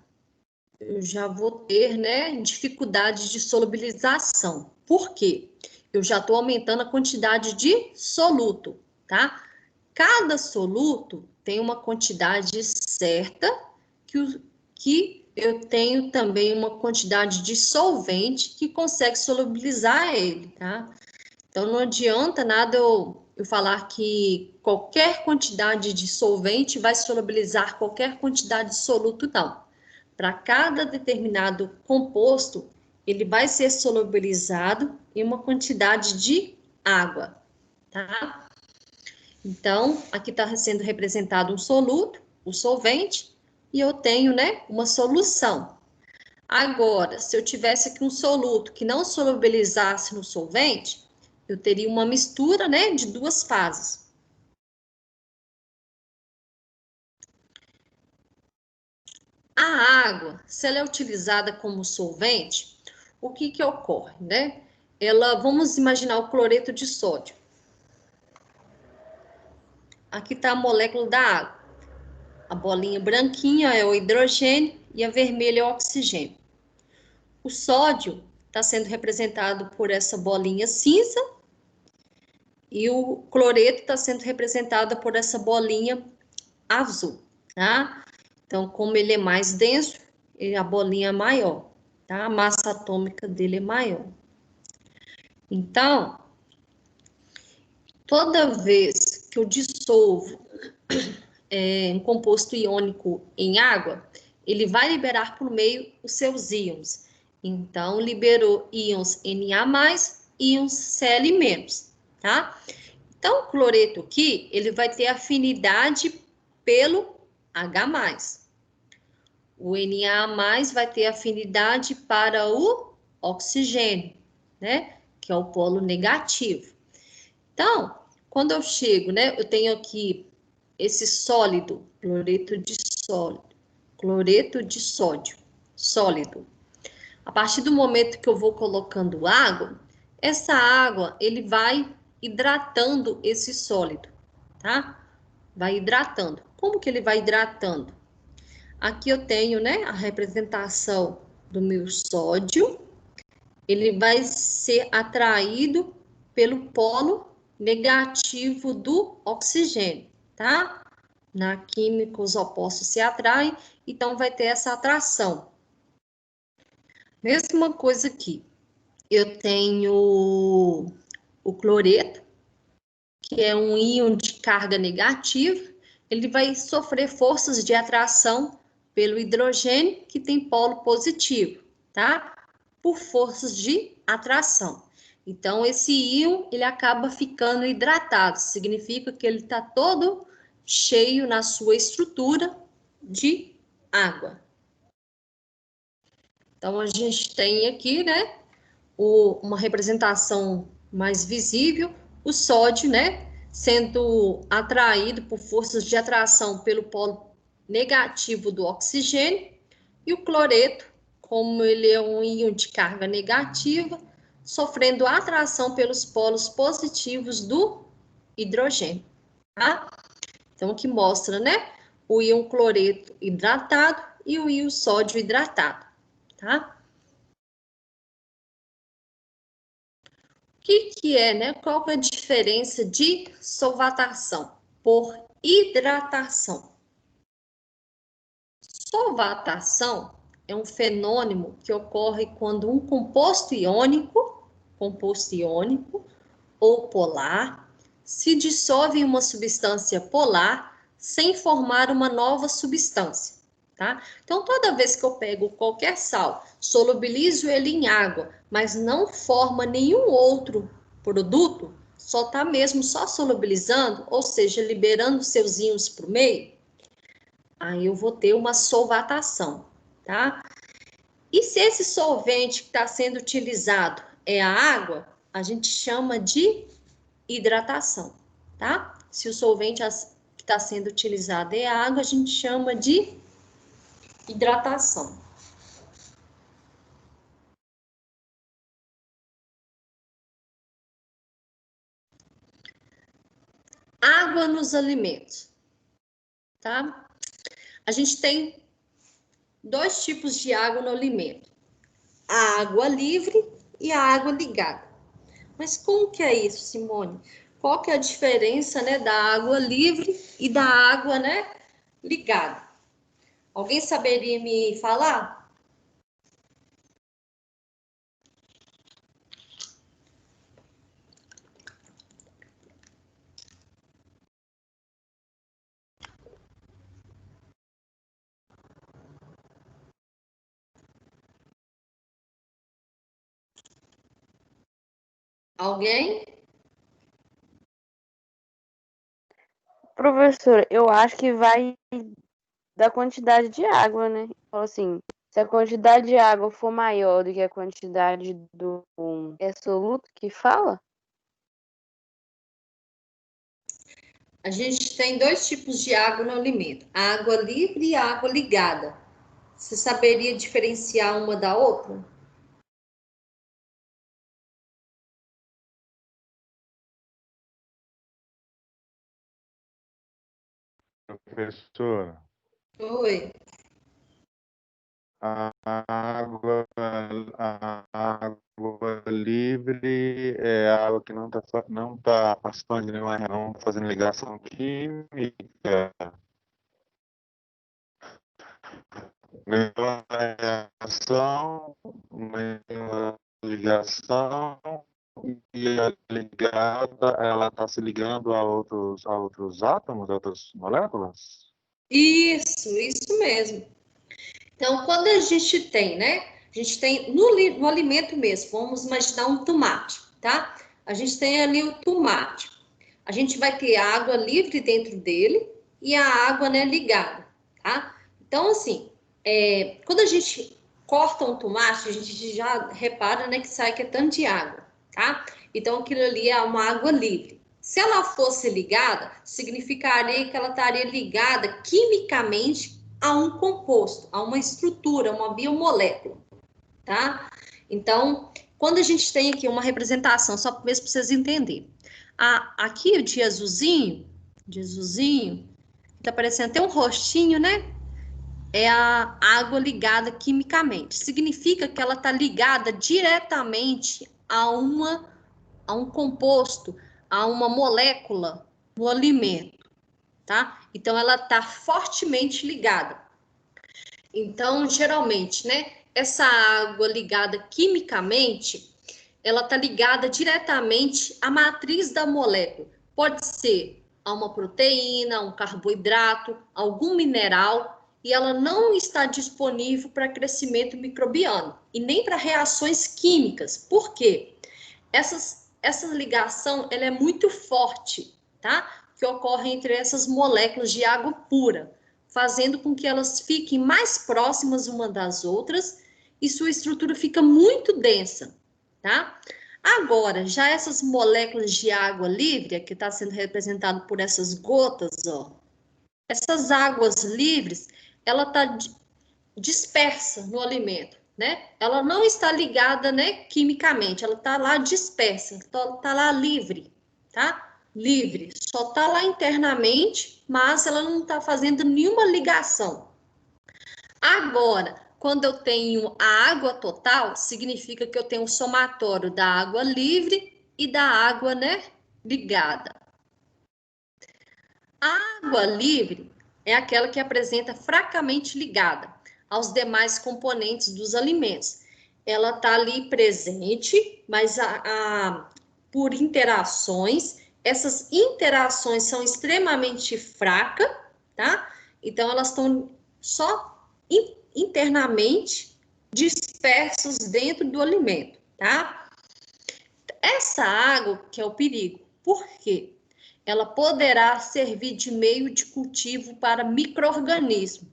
eu já vou ter, né, dificuldade de solubilização. Por quê? Eu já estou aumentando a quantidade de soluto, tá? Cada soluto tem uma quantidade certa que eu tenho também uma quantidade de solvente que consegue solubilizar ele, tá? Então, não adianta nada eu falar que qualquer quantidade de solvente vai solubilizar qualquer quantidade de soluto, não. Para cada determinado composto, ele vai ser solubilizado em uma quantidade de água, tá? Então, aqui está sendo representado um soluto, o solvente, e eu tenho, né, uma solução. Agora, se eu tivesse aqui um soluto que não solubilizasse no solvente, eu teria uma mistura, né, de duas fases. A água, se ela é utilizada como solvente, o que que ocorre, né? Vamos imaginar o cloreto de sódio. Aqui está a molécula da água. A bolinha branquinha é o hidrogênio e a vermelha é o oxigênio. O sódio está sendo representado por essa bolinha cinza e o cloreto está sendo representado por essa bolinha azul, tá? Então, como ele é mais denso, a bolinha é maior, tá? A massa atômica dele é maior. Então, toda vez que eu dissolvo um composto iônico em água, ele vai liberar por meio os seus íons. Então, liberou íons Na+, íons Cl-, tá? Então, o cloreto aqui, ele vai ter afinidade pelo H+. O Na+ vai ter afinidade para o oxigênio, né? Que é o polo negativo. Então, quando eu chego, né? Eu tenho aqui esse sólido, cloreto de sódio, sólido. A partir do momento que eu vou colocando água, essa água, ele vai hidratando esse sólido, tá? Vai hidratando. Como que ele vai hidratando? Aqui eu tenho, né, a representação do meu sódio. Ele vai ser atraído pelo polo negativo do oxigênio, tá? Na química, os opostos se atraem, então vai ter essa atração. Mesma coisa aqui. Eu tenho o cloreto, que é um íon de carga negativa, ele vai sofrer forças de atração pelo hidrogênio, que tem polo positivo, tá? Por forças de atração. Então, esse íon, ele acaba ficando hidratado, significa que ele está todo cheio na sua estrutura de água. Então, a gente tem aqui, né, uma representação mais visível, o sódio, né, sendo atraído por forças de atração pelo polo negativo do oxigênio, e o cloreto, como ele é um íon de carga negativa, sofrendo atração pelos polos positivos do hidrogênio, tá? Então, que mostra, né, o íon cloreto hidratado e o íon sódio hidratado, tá? O que é, né? Qual é a diferença de solvatação por hidratação? Solvatação é um fenômeno que ocorre quando um composto iônico ou polar se dissolve em uma substância polar sem formar uma nova substância, tá? Então, toda vez que eu pego qualquer sal, solubilizo ele em água, mas não forma nenhum outro produto, só está mesmo só solubilizando, ou seja, liberando seus íons para o meio, aí eu vou ter uma solvatação, tá? E se esse solvente que está sendo utilizado é a água, a gente chama de hidratação, tá? Se o solvente que está sendo utilizado é a água, a gente chama de hidratação. Água nos alimentos, tá? A gente tem dois tipos de água no alimento. A água livre e a água ligada. Mas como que é isso, Simone? Qual que é a diferença, né, da água livre e da água, né, ligada? Alguém saberia me falar? Alguém? Professor, eu acho que vai da quantidade de água, né? Então, assim, se a quantidade de água for maior do que a quantidade do soluto que fala, A gente tem dois tipos de água no alimento, a água livre e a água ligada. Você saberia diferenciar uma da outra? Professora, Oi. a água livre é a água que não tá passando de nenhuma, não fazendo ligação química, nenhuma reação, nenhuma ligação, e a ligada, ela está se ligando a outros átomos, a outras moléculas? Isso mesmo. Então, quando a gente tem, né? A gente tem no alimento mesmo, vamos imaginar um tomate, tá? A gente tem ali o tomate. A gente vai ter a água livre dentro dele e a água, né, ligada, tá? Então, assim, quando a gente corta um tomate, a gente já repara, né, que sai que é tanto de água, tá? Então, aquilo ali é uma água livre. Se ela fosse ligada, significaria que ela estaria ligada quimicamente a um composto, a uma estrutura, uma biomolécula, tá? Então, quando a gente tem aqui uma representação, só mesmo para vocês entenderem. Aqui o de azulzinho, tá parecendo até um rostinho, né? É a água ligada quimicamente. Significa que ela está ligada diretamente a um composto, a uma molécula no alimento, tá? Então, ela está fortemente ligada. Então, geralmente, né, essa água ligada quimicamente, ela está ligada diretamente à matriz da molécula. Pode ser a uma proteína, a um carboidrato, algum mineral, e ela não está disponível para crescimento microbiano e nem para reações químicas. Por quê? Essa ligação ela é muito forte, tá? Que ocorre entre essas moléculas de água pura, fazendo com que elas fiquem mais próximas uma das outras e sua estrutura fica muito densa, tá? Agora, já essas moléculas de água livre, que está sendo representado por essas gotas, ó, essas águas livres, ela está dispersa no alimento, né? Ela não está ligada, né, quimicamente, ela está lá dispersa, está lá livre, tá? Livre, só está lá internamente, mas ela não está fazendo nenhuma ligação. Agora, quando eu tenho a água total, significa que eu tenho o somatório da água livre e da água, né, ligada. A água livre, é aquela que apresenta fracamente ligada aos demais componentes dos alimentos. Ela está ali presente, mas por interações, essas interações são extremamente fracas, tá? Então, elas estão só internamente dispersas dentro do alimento, tá? Essa água que é o perigo. Por quê? Ela poderá servir de meio de cultivo para micro-organismos.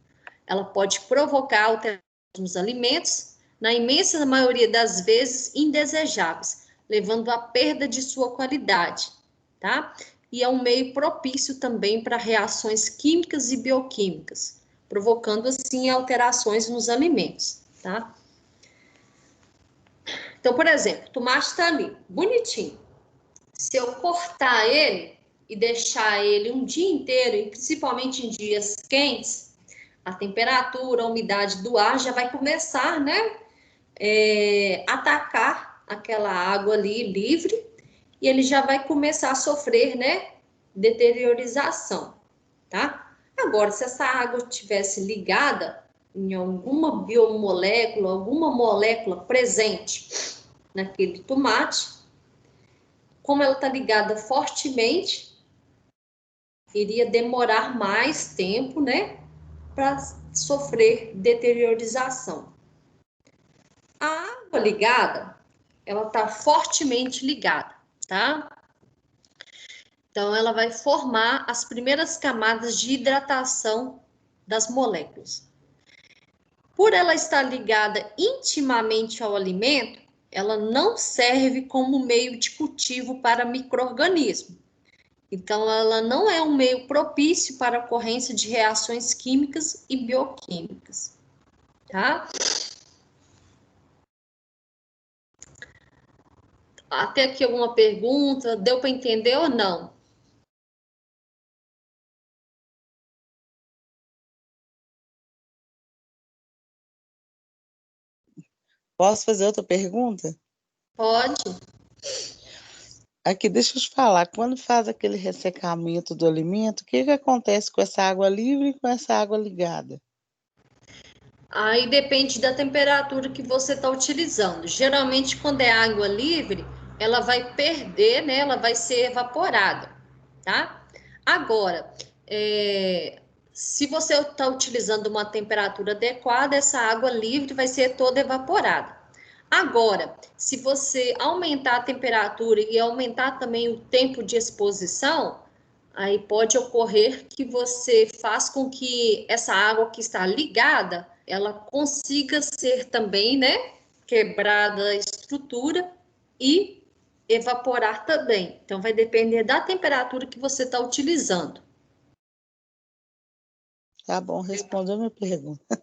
Ela pode provocar alterações nos alimentos, na imensa maioria das vezes indesejáveis, levando à perda de sua qualidade, tá? E é um meio propício também para reações químicas e bioquímicas, provocando assim alterações nos alimentos, tá? Então, por exemplo, o tomate está ali, bonitinho. Se eu cortar ele e deixar ele um dia inteiro, e principalmente em dias quentes, a temperatura, a umidade do ar já vai começar, né, atacar aquela água ali livre e ele já vai começar a sofrer, né, deteriorização, tá? Agora, se essa água estivesse ligada em alguma biomolécula, alguma molécula presente naquele tomate, como ela está ligada fortemente, iria demorar mais tempo, né, para sofrer deteriorização. A água ligada, ela está fortemente ligada, tá? Então, ela vai formar as primeiras camadas de hidratação das moléculas. Por ela estar ligada intimamente ao alimento, ela não serve como meio de cultivo para micro-organismo. Então, ela não é um meio propício para a ocorrência de reações químicas e bioquímicas, tá? Até aqui alguma pergunta? Deu para entender ou não? Posso fazer outra pergunta? Pode. Aqui, deixa eu te falar, quando faz aquele ressecamento do alimento, o que que acontece com essa água livre e com essa água ligada? Aí depende da temperatura que você está utilizando. Geralmente, quando é água livre, ela vai perder, né? Ela vai ser evaporada, tá? Agora, se você está utilizando uma temperatura adequada, essa água livre vai ser toda evaporada. Agora, se você aumentar a temperatura e aumentar também o tempo de exposição, aí pode ocorrer que você faz com que essa água que está ligada, ela consiga ser também, né, quebrada a estrutura e evaporar também. Então, vai depender da temperatura que você está utilizando. Tá bom, respondeu minha pergunta.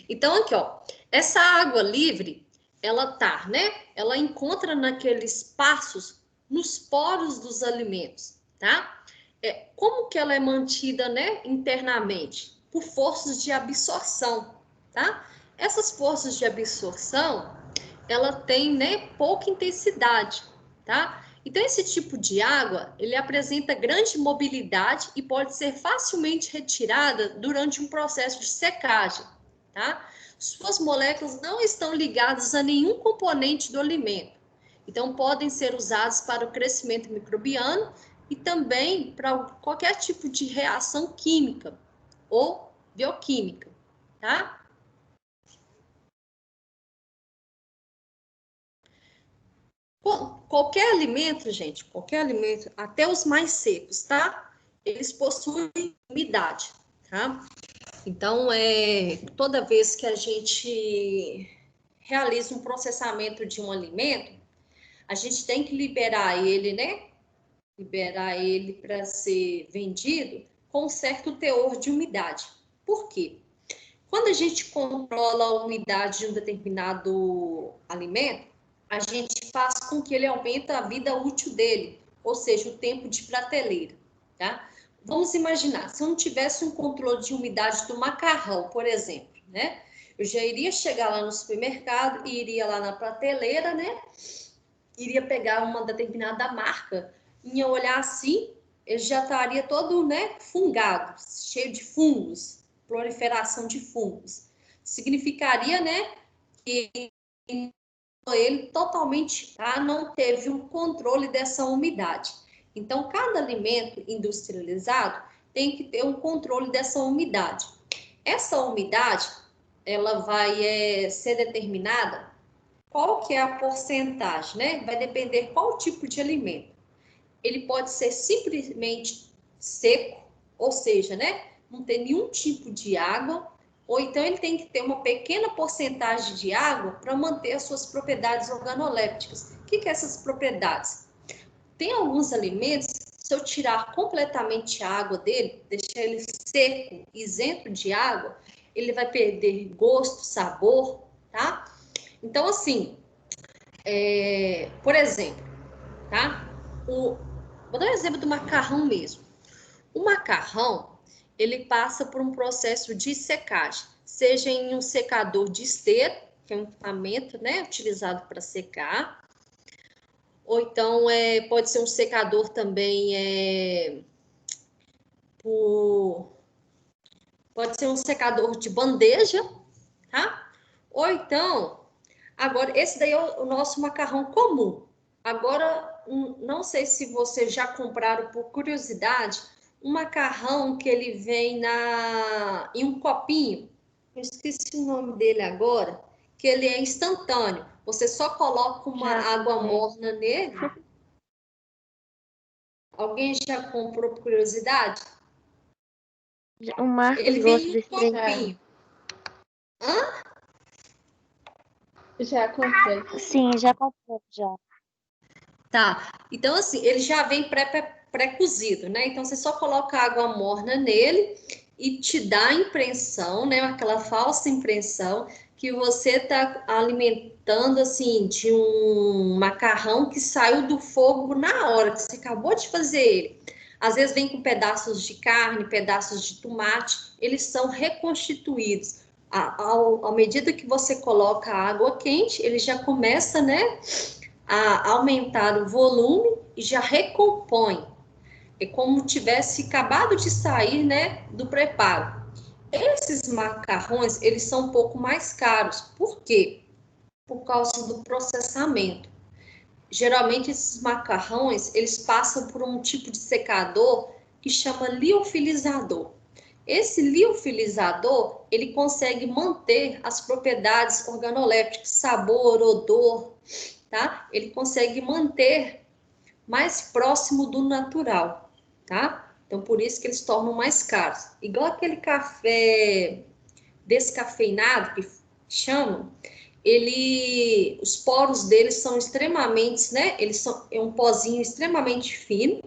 Então, aqui, ó, essa água livre, ela tá, né? Ela encontra naqueles espaços nos poros dos alimentos, tá? Como que ela é mantida, né, internamente? Por forças de absorção, tá? Essas forças de absorção, ela tem, né, pouca intensidade, tá? Então, esse tipo de água, ele apresenta grande mobilidade e pode ser facilmente retirada durante um processo de secagem, tá? Suas moléculas não estão ligadas a nenhum componente do alimento. Então, podem ser usados para o crescimento microbiano e também para qualquer tipo de reação química ou bioquímica, tá? Qualquer alimento, gente, qualquer alimento, até os mais secos, tá? Eles possuem umidade, tá? Então, toda vez que a gente realiza um processamento de um alimento, a gente tem que liberar ele, né? Liberar ele para ser vendido com um certo teor de umidade. Por quê? Quando a gente controla a umidade de um determinado alimento, a gente faz com que ele aumente a vida útil dele, ou seja, o tempo de prateleira, tá? Vamos imaginar, se eu não tivesse um controle de umidade do macarrão, por exemplo, né? Eu já iria chegar lá no supermercado e iria lá na prateleira, né? Iria pegar uma determinada marca, ia olhar assim, ele já estaria todo, né, fungado, cheio de fungos, proliferação de fungos. Significaria, né, que ele totalmente, tá, não teve um controle dessa umidade. Então, cada alimento industrializado tem que ter um controle dessa umidade. Essa umidade, ela vai ser determinada, qual que é a porcentagem, né? Vai depender qual tipo de alimento. Ele pode ser simplesmente seco, ou seja, né, não tem nenhum tipo de água, ou então ele tem que ter uma pequena porcentagem de água para manter as suas propriedades organolépticas. O que são essas propriedades? Tem alguns alimentos, se eu tirar completamente a água dele, deixar ele seco, isento de água, ele vai perder gosto, sabor, tá? Então, assim, por exemplo, tá? Vou dar um exemplo do macarrão mesmo. O macarrão, ele passa por um processo de secagem, seja em um secador de esteira, que é um equipamento, né, utilizado para secar, ou então pode ser um secador também pode ser um secador de bandeja, tá? Ou então, agora, esse daí é o nosso macarrão comum. Agora, não sei se vocês já compraram, por curiosidade, um macarrão que ele vem em um copinho. Eu esqueci o nome dele agora, que ele é instantâneo. Você só coloca uma água morna nele. Alguém já comprou por curiosidade? O Marcos Ele gosta vem em um desse trem. copinho. Hã? Já comprei. Sim, já comprei, já. Tá, então assim, ele já vem pré-cozido, né? Então você só coloca água morna nele e te dá a impressão, né? Aquela falsa impressão que você está alimentando assim de um macarrão que saiu do fogo na hora que você acabou de fazer ele. Às vezes vem com pedaços de carne, pedaços de tomate, eles são reconstituídos. À medida que você coloca a água quente, ele já começa, né, a aumentar o volume e já recompõe. É como tivesse acabado de sair, né, do preparo. Esses macarrões, eles são um pouco mais caros. Por quê? Por causa do processamento. Geralmente, esses macarrões, eles passam por um tipo de secador que chama liofilizador. Esse liofilizador, ele consegue manter as propriedades organolépticas, sabor, odor, tá? Ele consegue manter mais próximo do natural, tá? Então, por isso que eles tornam mais caros. Igual aquele café descafeinado, que chamam, os poros deles são extremamente, né? É um pozinho extremamente fino.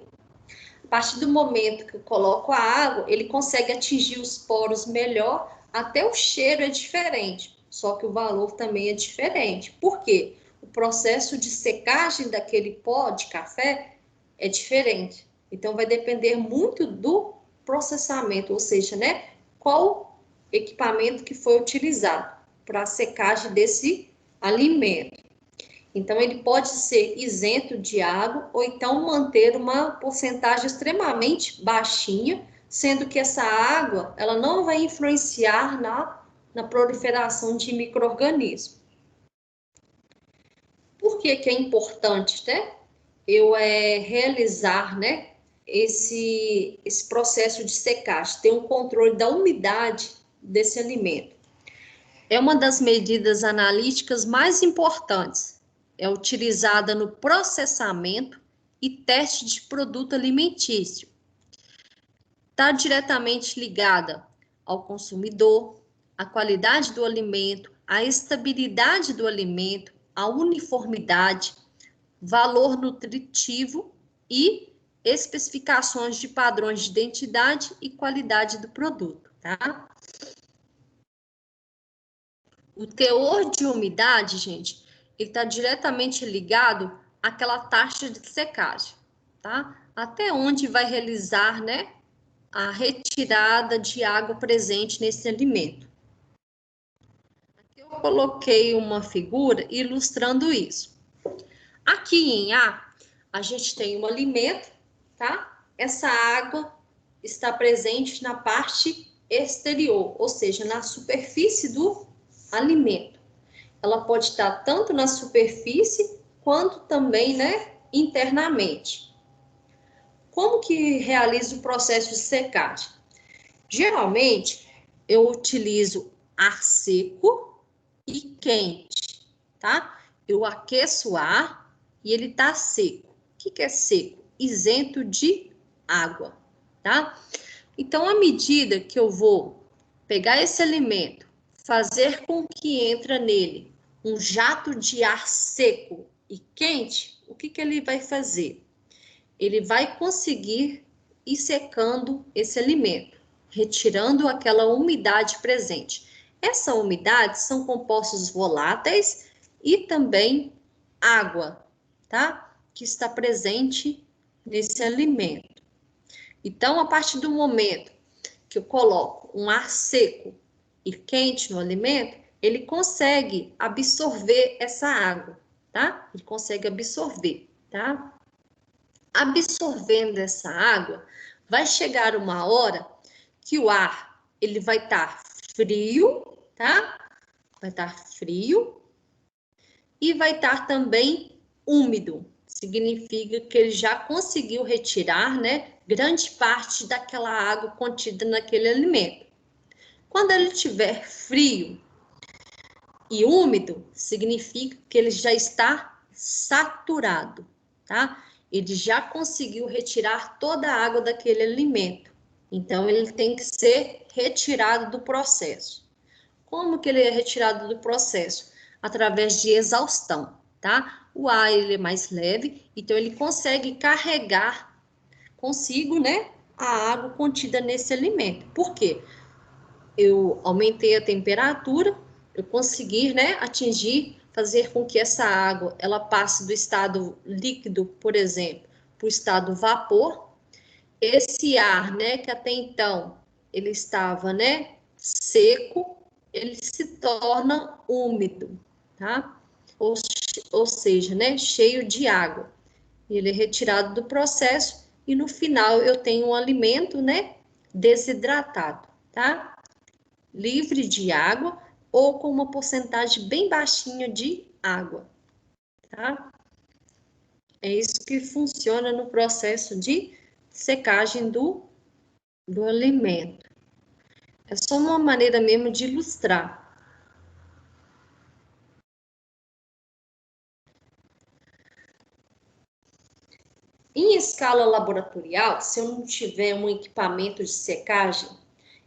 A partir do momento que eu coloco a água, ele consegue atingir os poros melhor, até o cheiro é diferente, só que o valor também é diferente. Por quê? O processo de secagem daquele pó de café é diferente. Então, vai depender muito do processamento, ou seja, né, qual equipamento que foi utilizado para a secagem desse alimento. Então, ele pode ser isento de água ou então manter uma porcentagem extremamente baixinha, sendo que essa água ela não vai influenciar na proliferação de micro-organismos. Por que é importante, né, eu realizar, né, esse processo de secagem, ter um controle da umidade desse alimento? É uma das medidas analíticas mais importantes. É utilizada no processamento e teste de produto alimentício. Está diretamente ligada ao consumidor, à qualidade do alimento, à estabilidade do alimento, à uniformidade, valor nutritivo e especificações de padrões de identidade e qualidade do produto, tá? O teor de umidade, gente, ele está diretamente ligado àquela taxa de secagem, tá? Até onde vai realizar, né, a retirada de água presente nesse alimento. Aqui eu coloquei uma figura ilustrando isso. Aqui em A gente tem um alimento, tá? essa água está presente na parte exterior, ou seja, na superfície do alimento. Ela pode estar tanto na superfície quanto também, né, internamente. Como que realiza o processo de secagem? Geralmente, eu utilizo ar seco e quente, tá? Eu aqueço o ar e ele tá seco. O que é seco? Isento de água, tá? Então, à medida que eu vou pegar esse alimento, fazer com que entre nele um jato de ar seco e quente, o que ele vai fazer? Ele vai conseguir ir secando esse alimento, retirando aquela umidade presente. Essa umidade são compostos voláteis e também água, tá? Que está presente nesse alimento. Então, a partir do momento que eu coloco um ar seco e quente no alimento, ele consegue absorver essa água, tá? Ele consegue absorver, tá? Absorvendo essa água, vai chegar uma hora que o ar, ele vai estar frio, tá? Vai estar frio e vai estar também úmido. Significa que ele já conseguiu retirar, né, grande parte daquela água contida naquele alimento. Quando ele estiver frio e úmido, significa que ele já está saturado, tá? Ele já conseguiu retirar toda a água daquele alimento. Então, ele tem que ser retirado do processo. Como que ele é retirado do processo? Através de exaustão, tá? O ar, ele é mais leve, então ele consegue carregar consigo, né, a água contida nesse alimento. Por quê? Eu aumentei a temperatura, eu consegui, né, fazer com que essa água, ela passe do estado líquido, por exemplo, para o estado vapor. Esse ar, né, que até então ele estava, né, seco, ele se torna úmido, tá? Ou seja, né, cheio de água. Ele é retirado do processo e no final eu tenho um alimento, né, desidratado, tá? Livre de água ou com uma porcentagem bem baixinha de água, tá? É isso que funciona no processo de secagem do alimento. É só uma maneira mesmo de ilustrar. Em escala laboratorial, se eu não tiver um equipamento de secagem,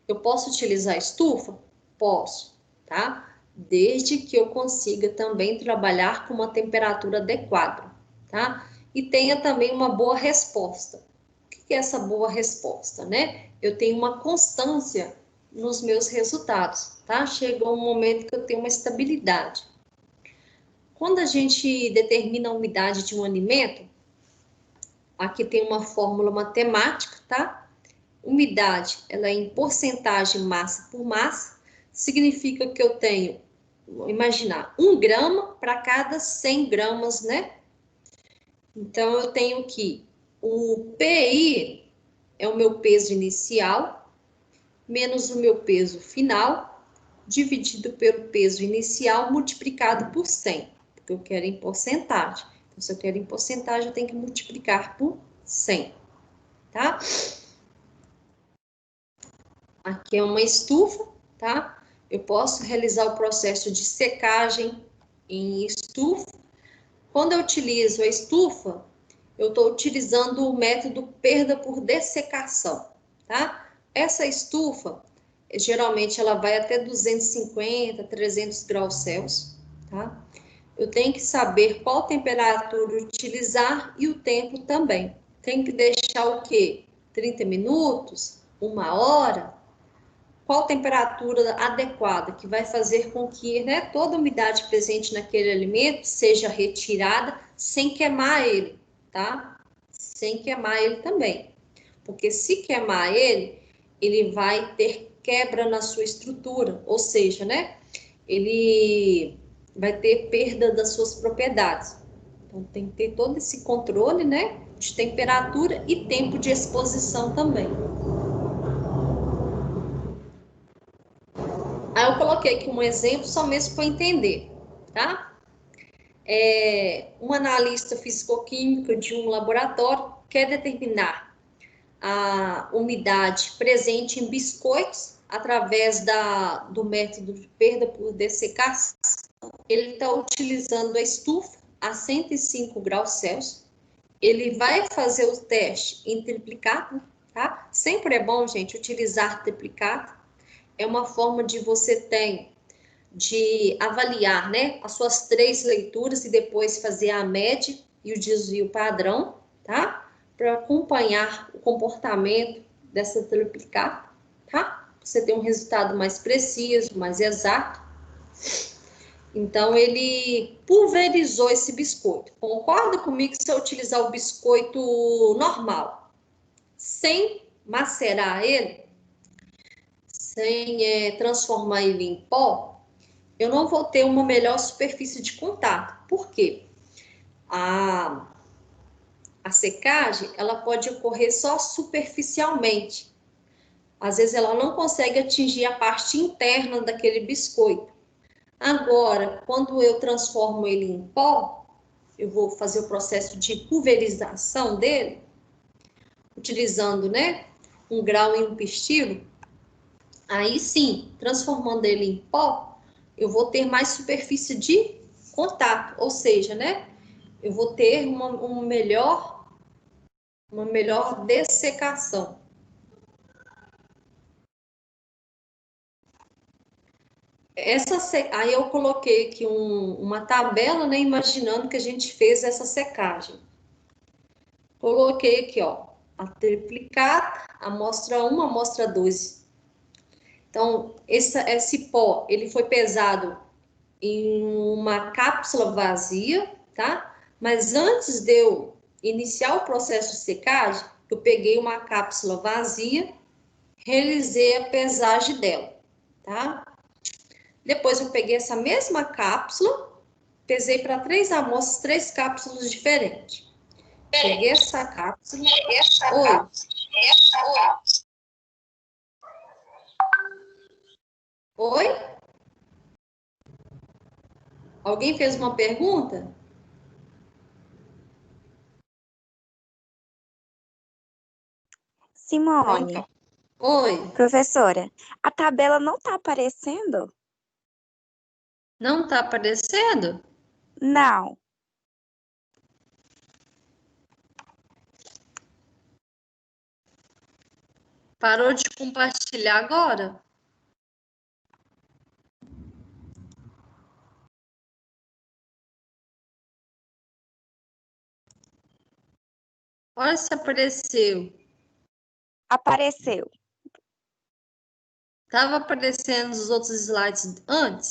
eu posso utilizar estufa? Posso, tá? Desde que eu consiga também trabalhar com uma temperatura adequada, tá? E tenha também uma boa resposta. O que é essa boa resposta, né? Eu tenho uma constância nos meus resultados, tá? Chega um momento que eu tenho uma estabilidade. Quando a gente determina a umidade de um alimento, aqui tem uma fórmula matemática, tá? Umidade, ela é em porcentagem massa por massa, significa que eu tenho, vou imaginar, 1 grama para cada 100 gramas, né? Então, eu tenho que o PI é o meu peso inicial, menos o meu peso final, dividido pelo peso inicial, multiplicado por 100, porque eu quero em porcentagem. Então, se eu quero em porcentagem, eu tenho que multiplicar por 100, tá? Aqui é uma estufa, tá? Eu posso realizar o processo de secagem em estufa. Quando eu utilizo a estufa, eu estou utilizando o método perda por dessecação, tá? Essa estufa, geralmente, ela vai até 250, 300 graus Celsius, tá? Eu tenho que saber qual temperatura utilizar e o tempo também. Tem que deixar o quê? 30 minutos? 1 hora? Qual temperatura adequada que vai fazer com que, né, toda a umidade presente naquele alimento seja retirada sem queimar ele, tá? Sem queimar ele também. Porque se queimar ele, ele vai ter quebra na sua estrutura, ou seja, né, ele vai ter perda das suas propriedades. Então, tem que ter todo esse controle, né, de temperatura e tempo de exposição também. Aí eu coloquei aqui um exemplo só mesmo para entender, tá? Um analista físico-químico de um laboratório quer determinar a umidade presente em biscoitos através do método de perda por dessecação. Ele está utilizando a estufa a 105 graus Celsius. Ele vai fazer o teste em triplicado, tá? Sempre é bom, gente, utilizar triplicado. É uma forma de você ter de avaliar, né, as suas 3 leituras e depois fazer a média e o desvio padrão, tá? Para acompanhar o comportamento dessa triplicata, tá? Você ter um resultado mais preciso, mais exato. Então, ele pulverizou esse biscoito. Concorda comigo que se eu utilizar o biscoito normal, sem macerar ele, sem transformar ele em pó, eu não vou ter uma melhor superfície de contato. Por quê? A secagem, ela pode ocorrer só superficialmente. Às vezes, ela não consegue atingir a parte interna daquele biscoito. Agora, quando eu transformo ele em pó, eu vou fazer o processo de pulverização dele, utilizando, né, um grau e um pistilo. Aí sim, transformando ele em pó, eu vou ter mais superfície de contato, ou seja, né, eu vou ter uma melhor dessecação. Aí eu coloquei aqui uma tabela, né, imaginando que a gente fez essa secagem. Coloquei aqui, ó, a triplicata, amostra 1, amostra 2. Então, esse pó, ele foi pesado em uma cápsula vazia, tá? Mas antes de eu iniciar o processo de secagem, eu peguei uma cápsula vazia, realizei a pesagem dela, tá? Depois eu peguei essa mesma cápsula, pesei para 3 amostras, 3 cápsulas diferentes. Peguei essa cápsula. Oi. Oi? Alguém fez uma pergunta? Simone, Pronto. Oi. professora, a tabela não está aparecendo? Não está aparecendo? Não. Parou de compartilhar agora? Olha se apareceu. Apareceu. Estava aparecendo os outros slides antes?